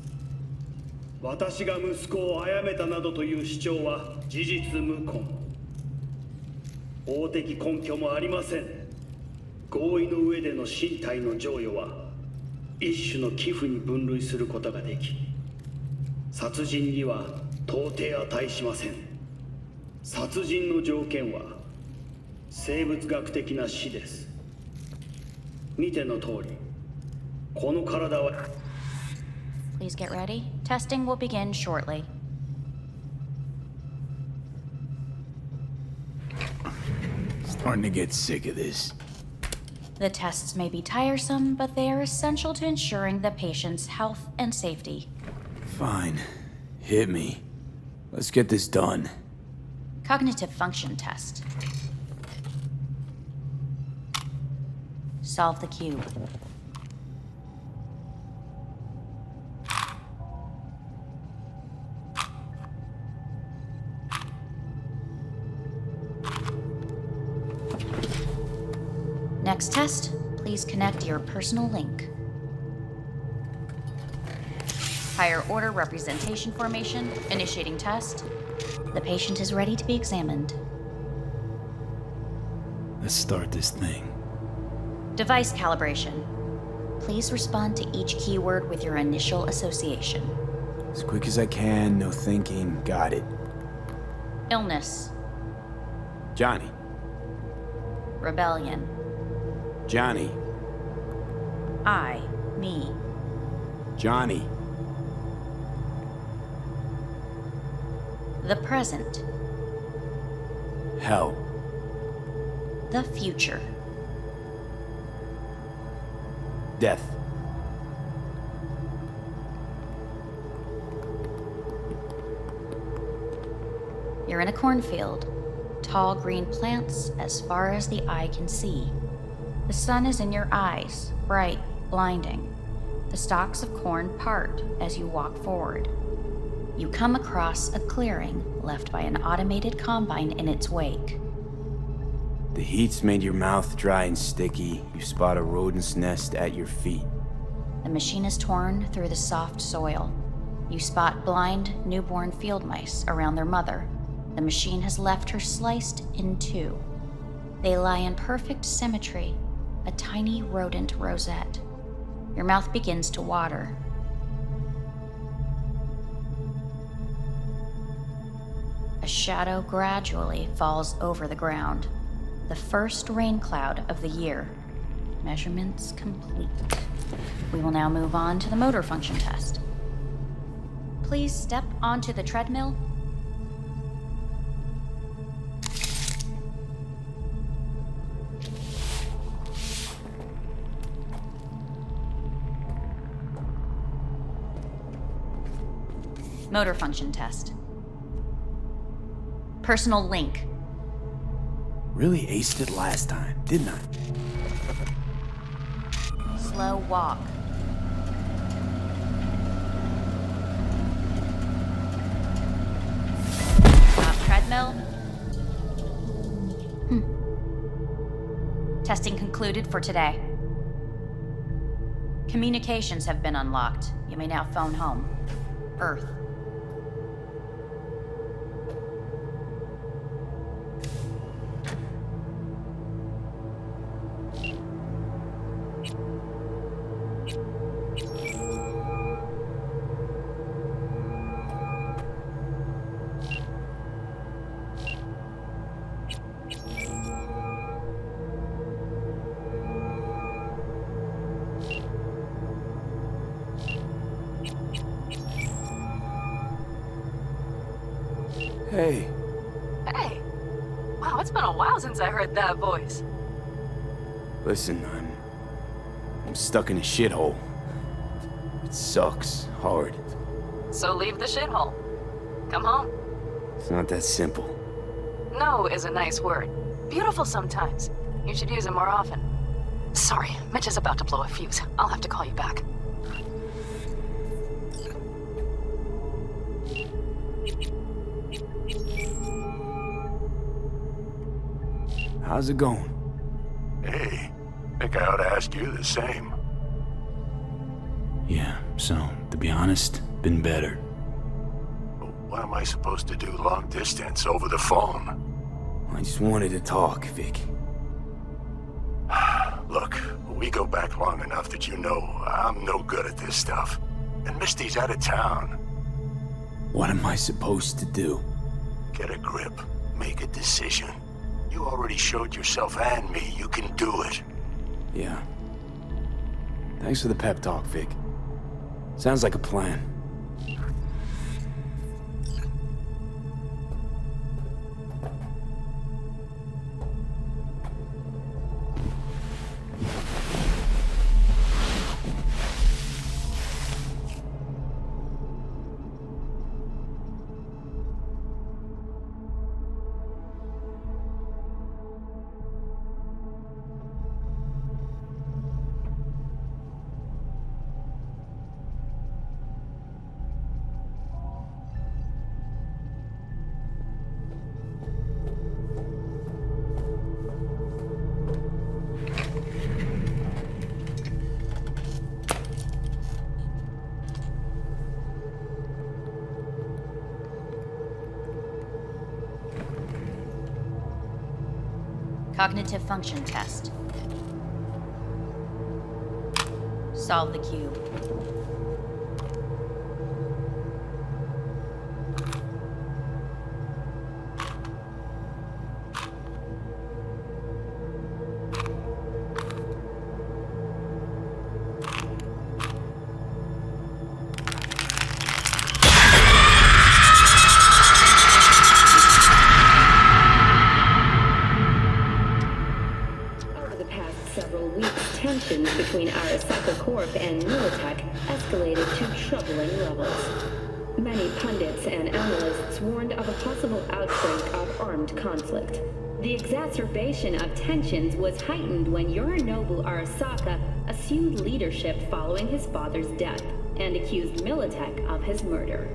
私が息子を殺めたなどという主張は事実無根。法的根拠もありません。合意の上での身体の贈与は一種の寄付に分類することができ、殺人には到底値しません。殺人の条件は生物学的な死です。見ての通り、この体は Please get ready. Testing will begin shortly. Starting to get sick of this. The tests may be tiresome, but they are essential to ensuring the patient's health and safety. Fine. Hit me. Let's get this done. Cognitive function test. Solve the cube. Next test, please connect your personal link. Higher order representation formation, initiating test. The patient is ready to be examined. Let's start this thing. Device calibration. Please respond to each keyword with your initial association. As quick as I can, no thinking. Got it. Illness. Johnny. Rebellion. Johnny. I. Me. Johnny. The present. Hell. The future. Death. You're in a cornfield. Tall green plants as far as the eye can see. The sun is in your eyes, bright, blinding. The stalks of corn part as you walk forward. You come across a clearing left by an automated combine in its wake. The heat's made your mouth dry and sticky. You spot a rodent's nest at your feet. The machine is torn through the soft soil. You spot blind, newborn field mice around their mother. The machine has left her sliced in two. They lie in perfect symmetry, a tiny rodent rosette. Your mouth begins to water. A shadow gradually falls over the ground. The first rain cloud of the year. Measurements complete. We will now move on to the motor function test. Please step onto the treadmill. Motor function test. Personal link. Really aced it last time, didn't I? Slow walk. Stop treadmill. Testing concluded for today. Communications have been unlocked. You may now phone home. Earth. Hey. Hey. Wow, it's been a while since I heard that voice. Listen, I'm stuck in a shithole. It sucks hard. So leave the shithole. Come home. It's not that simple. No is a nice word. Beautiful sometimes. You should use it more often. Sorry, Mitch is about to blow a fuse. I'll have to call you back. How's it going? Hey, think I ought to ask you the same. Yeah, so, to be honest, been better. What am I supposed to do long distance over the phone? I just wanted to talk, Vic. Look, we go back long enough that you know I'm no good at this stuff. And Misty's out of town. What am I supposed to do? Get a grip. Make a decision. You already showed yourself and me you can do it. Yeah. Thanks for the pep talk, Vic. Sounds like a plan. Cognitive function test. Solve the cube. Between Arasaka Corp and Militech escalated to troubling levels. Many pundits and analysts warned of a possible outbreak of armed conflict. The exacerbation of tensions was heightened when Yorinobu Arasaka assumed leadership following his father's death and accused Militech of his murder.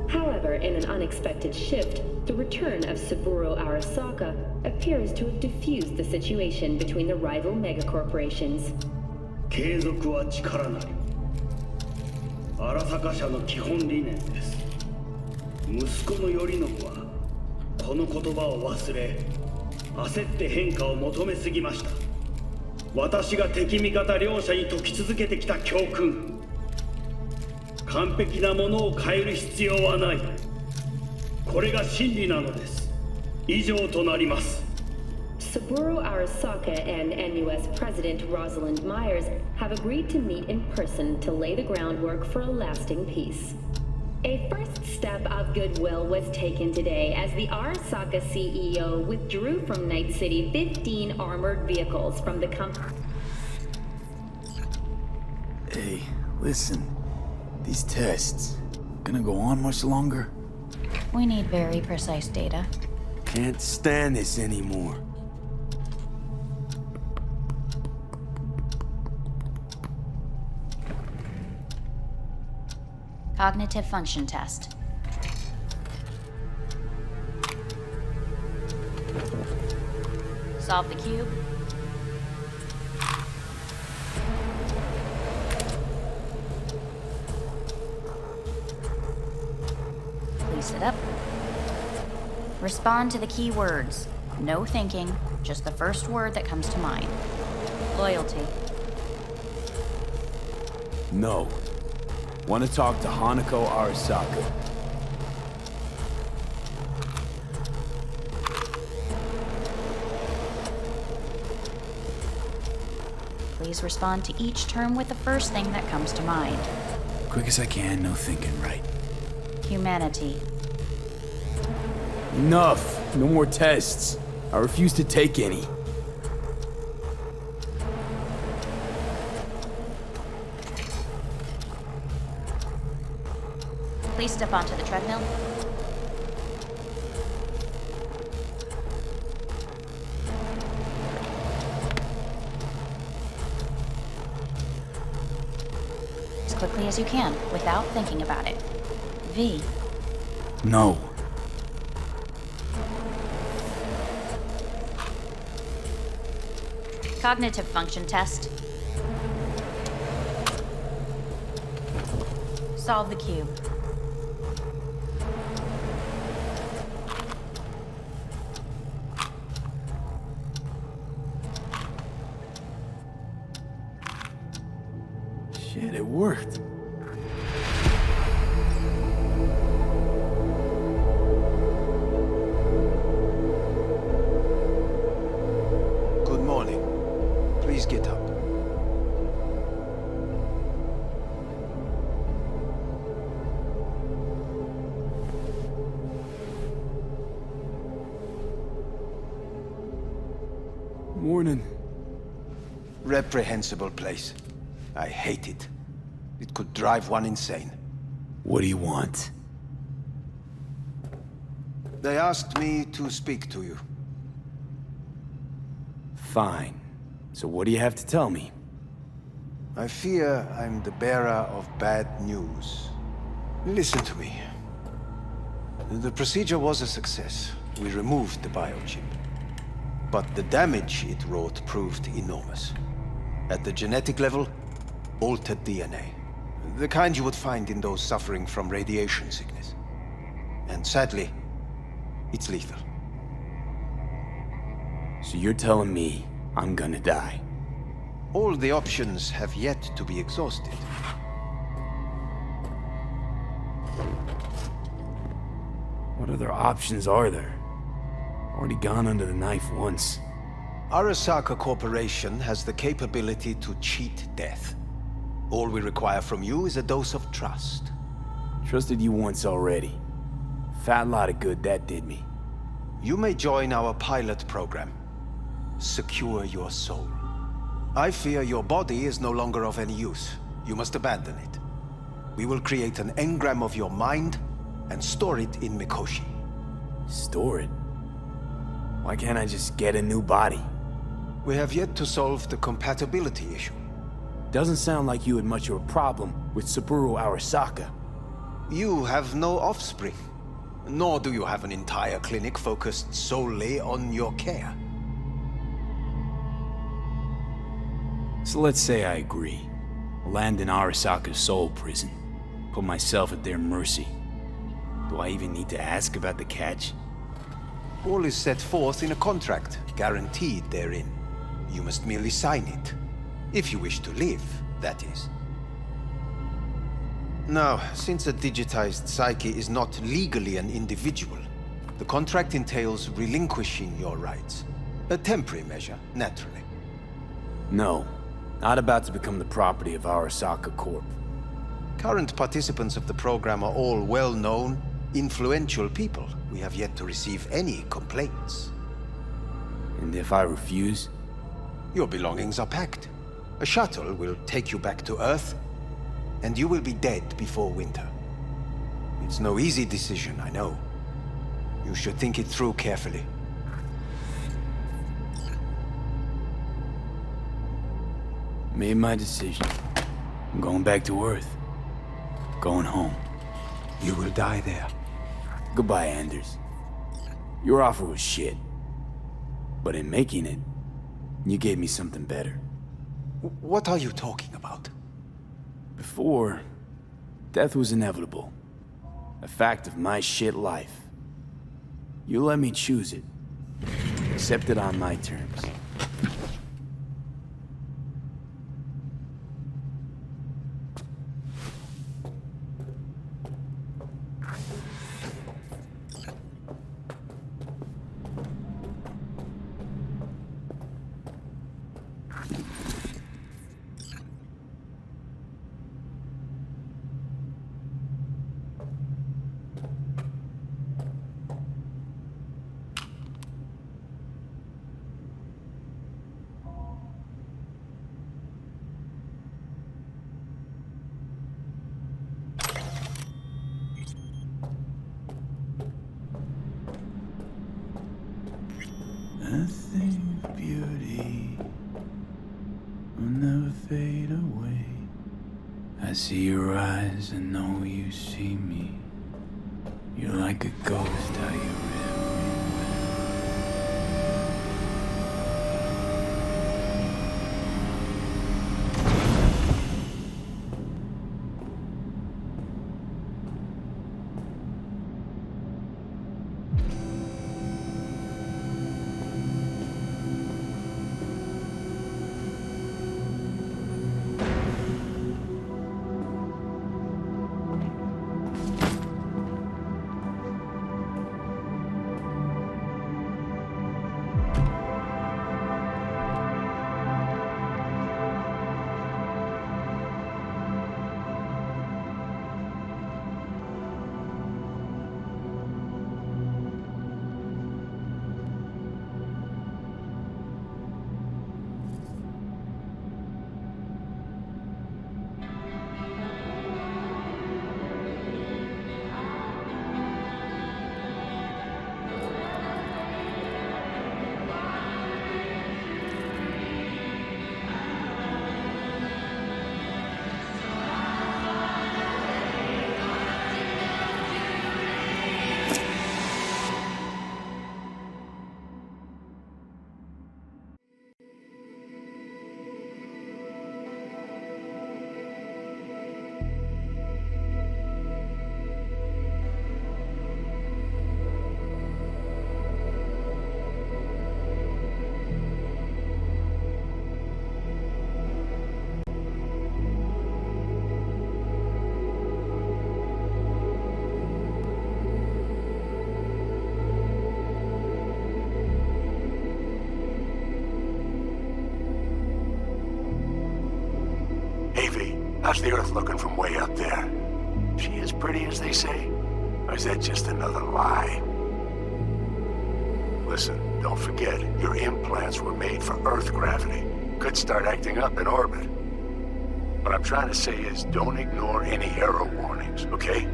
However, in an unexpected shift, the return of Saburo Arasaka appears to have diffused the situation between the rival megacorporations. 継続は力なり。荒坂社の基本理念です。息子の頼信はこの言葉を忘れ、焦って変化を求めすぎました。私が敵味方両者に説き続けてきた教訓。完璧なものを変える必要はない。これが真理なのです。以上となります。Saburo Arasaka and NUS President Rosalind Myers have agreed to meet in person to lay the groundwork for a lasting peace. A first step of goodwill was taken today as the Arasaka CEO withdrew from Night City 15 armored vehicles from the company. Hey, listen. These tests, gonna go on much longer? We need very precise data. Can't stand this anymore. Cognitive function test. Solve the cube. Place it up. Respond to the key words. No thinking, just the first word that comes to mind. Loyalty. No. Want to talk to Hanako Arasaka. Please respond to each term with the first thing that comes to mind. Quick as I can, no thinking, right? Humanity. Enough! No more tests. I refuse to take any. Please step onto the treadmill. As quickly as you can, without thinking about it. V. No. Cognitive function test. Solve the cube. Shit, it worked. Morning. Reprehensible place. I hate it. It could drive one insane. What do you want? They asked me to speak to you. Fine. So what do you have to tell me? I fear I'm the bearer of bad news. Listen to me. The procedure was a success. We removed the biochip. But the damage it wrought proved enormous. At the genetic level, altered DNA. The kind you would find in those suffering from radiation sickness. And sadly, it's lethal. So you're telling me I'm gonna die? All the options have yet to be exhausted. What other options are there? Already gone under the knife once. Arasaka Corporation has the capability to cheat death. All we require from you is a dose of trust. Trusted you once already. Fat lot of good that did me. You may join our pilot program. Secure your soul. I fear your body is no longer of any use. You must abandon it. We will create an engram of your mind and store it in Mikoshi. Store it? Why can't I just get a new body? We have yet to solve the compatibility issue. Doesn't sound like you had much of a problem with Saburo Arasaka. You have no offspring. Nor do you have an entire clinic focused solely on your care. So let's say I agree. Land in Arasaka's soul prison. Put myself at their mercy. Do I even need to ask about the catch? All is set forth in a contract, guaranteed therein. You must merely sign it. If you wish to live, that is. Now, since a digitized psyche is not legally an individual, the contract entails relinquishing your rights. A temporary measure, naturally. No. Not about to become the property of Arasaka Corp. Current participants of the program are all well-known, influential people. We have yet to receive any complaints. And if I refuse? Your belongings are packed. A shuttle will take you back to Earth, and you will be dead before winter. It's no easy decision, I know. You should think it through carefully. Made my decision. I'm going back to Earth. Going home. You will die there. Goodbye, Anders. Your offer was shit. But in making it, you gave me something better. What are you talking about? Before, death was inevitable. A fact of my shit life. You let me choose it. Accept it on my terms. Nothing but beauty will never fade away. I see your eyes and know you see me. You're like a ghost, how you worth looking from way up there. She as pretty as they say? Or is that just another lie? Listen, don't forget, your implants were made for Earth gravity. Could start acting up in orbit. What I'm trying to say is, don't ignore any error warnings, okay?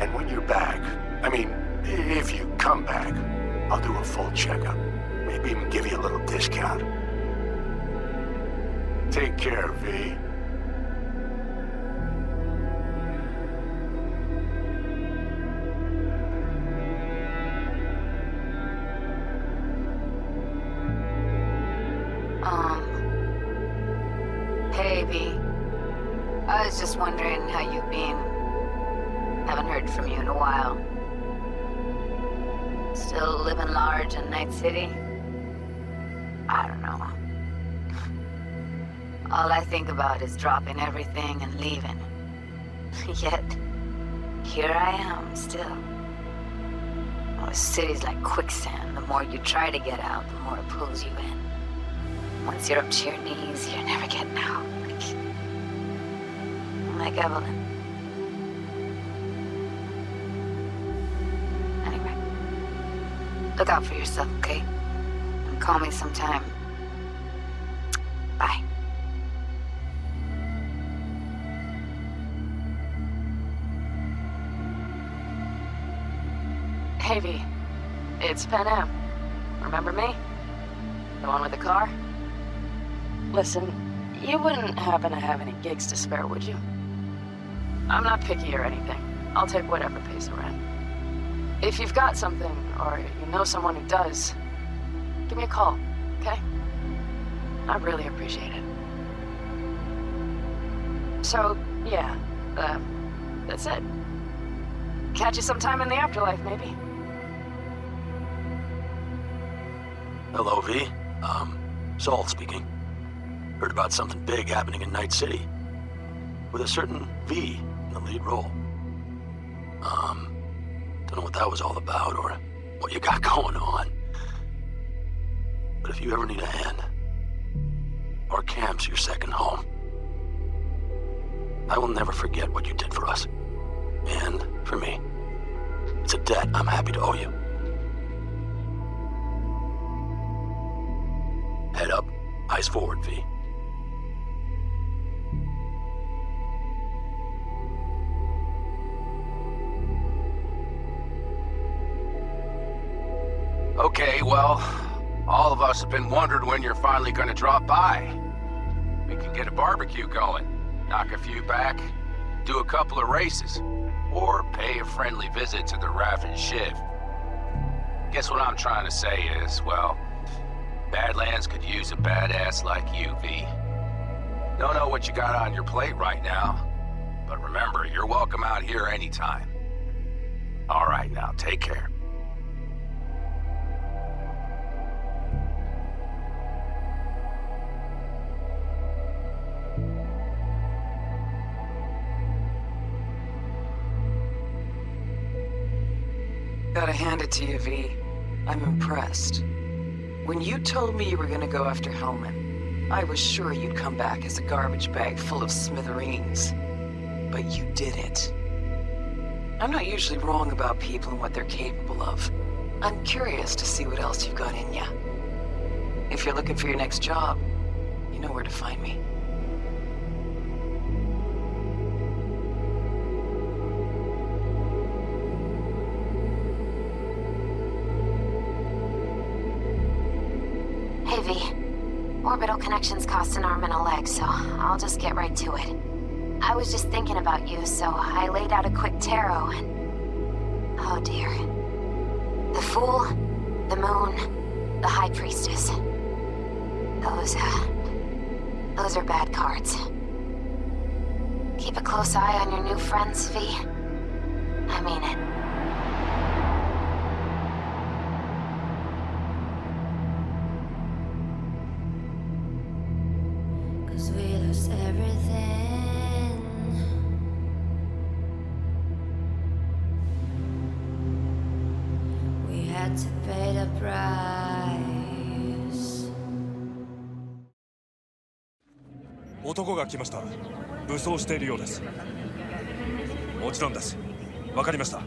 And when you're back, I mean, if you come back, I'll do a full checkup. Maybe even give you a little discount. Take care, V. Hey, V. I was just wondering how you've been. Haven't heard from you in a while. Still living large in Night City? I don't know. All I think about is dropping everything and leaving. Yet, here I am, still. Oh, a city's like quicksand. The more you try to get out, the more it pulls you in. Once you're up to your knees, you're never getting out. Like Evelyn. Anyway, look out for yourself, okay? And call me sometime. Bye. Hey, V. It's Pan Am. Remember me? The one with the car? Listen, you wouldn't happen to have any gigs to spare, would you? I'm not picky or anything. I'll take whatever pays the rent. If you've got something, or you know someone who does, give me a call, okay? I really appreciate it. So, yeah, that's it. Catch you sometime in the afterlife, maybe. Hello, V. Saul speaking. Heard about something big happening in Night City. With a certain V in the lead role. Don't know what that was all about or what you got going on. But if you ever need a hand, our camp's your second home. I will never forget what you did for us. And for me. It's a debt I'm happy to owe you. Head up, eyes forward, V. Okay, well, all of us have been wondering when you're finally gonna drop by. We can get a barbecue going, knock a few back, do a couple of races, or pay a friendly visit to the Raff and Shiv. Guess what I'm trying to say is, well, Badlands could use a badass like you, V. Don't know what you got on your plate right now, but remember, you're welcome out here anytime. All right, now, take care. Gotta hand it to you, V. I'm impressed. When you told me you were gonna go after Hellman, I was sure you'd come back as a garbage bag full of smithereens. But you did it. I'm not usually wrong about people and what they're capable of. I'm curious to see what else you've got in ya. If you're looking for your next job, you know where to find me. Hey, V. Orbital connections cost an arm and a leg, so I'll just get right to it. I was just thinking about you, so I laid out a quick tarot and... oh dear. The Fool, the Moon, the High Priestess. Those are bad cards. Keep a close eye on your new friends, V. I mean it. 男が来ました。武装しているようです。もちろんです。わかりました。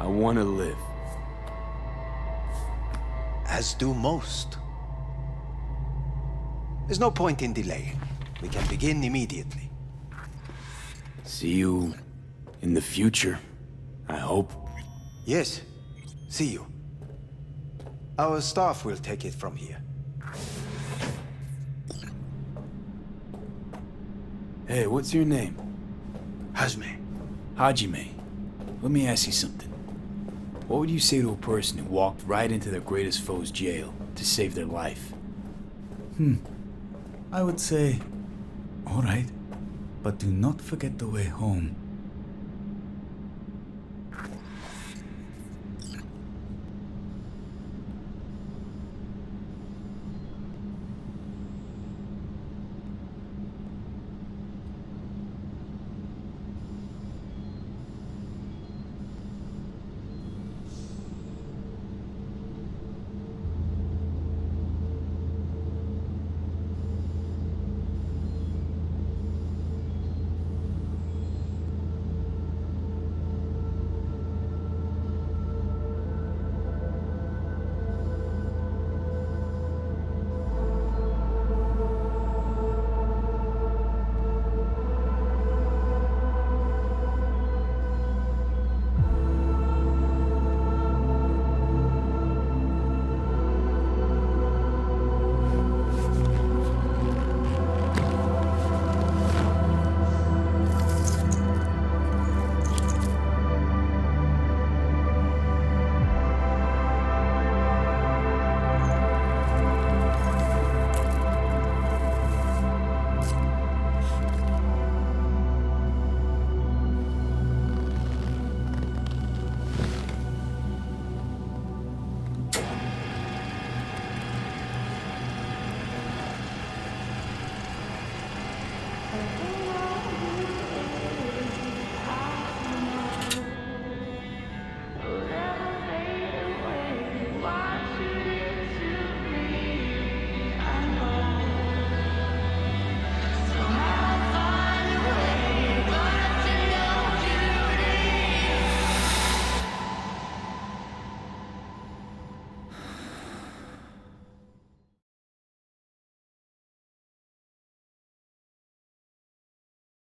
I want to live. As do most. There's no point in delaying. We can begin immediately. See you in the future, I hope. Yes, see you. Our staff will take it from here. Hey, what's your name? Hajime. Hajime. Let me ask you something. What would you say to a person who walked right into their greatest foe's jail to save their life? I would say, all right, but do not forget the way home.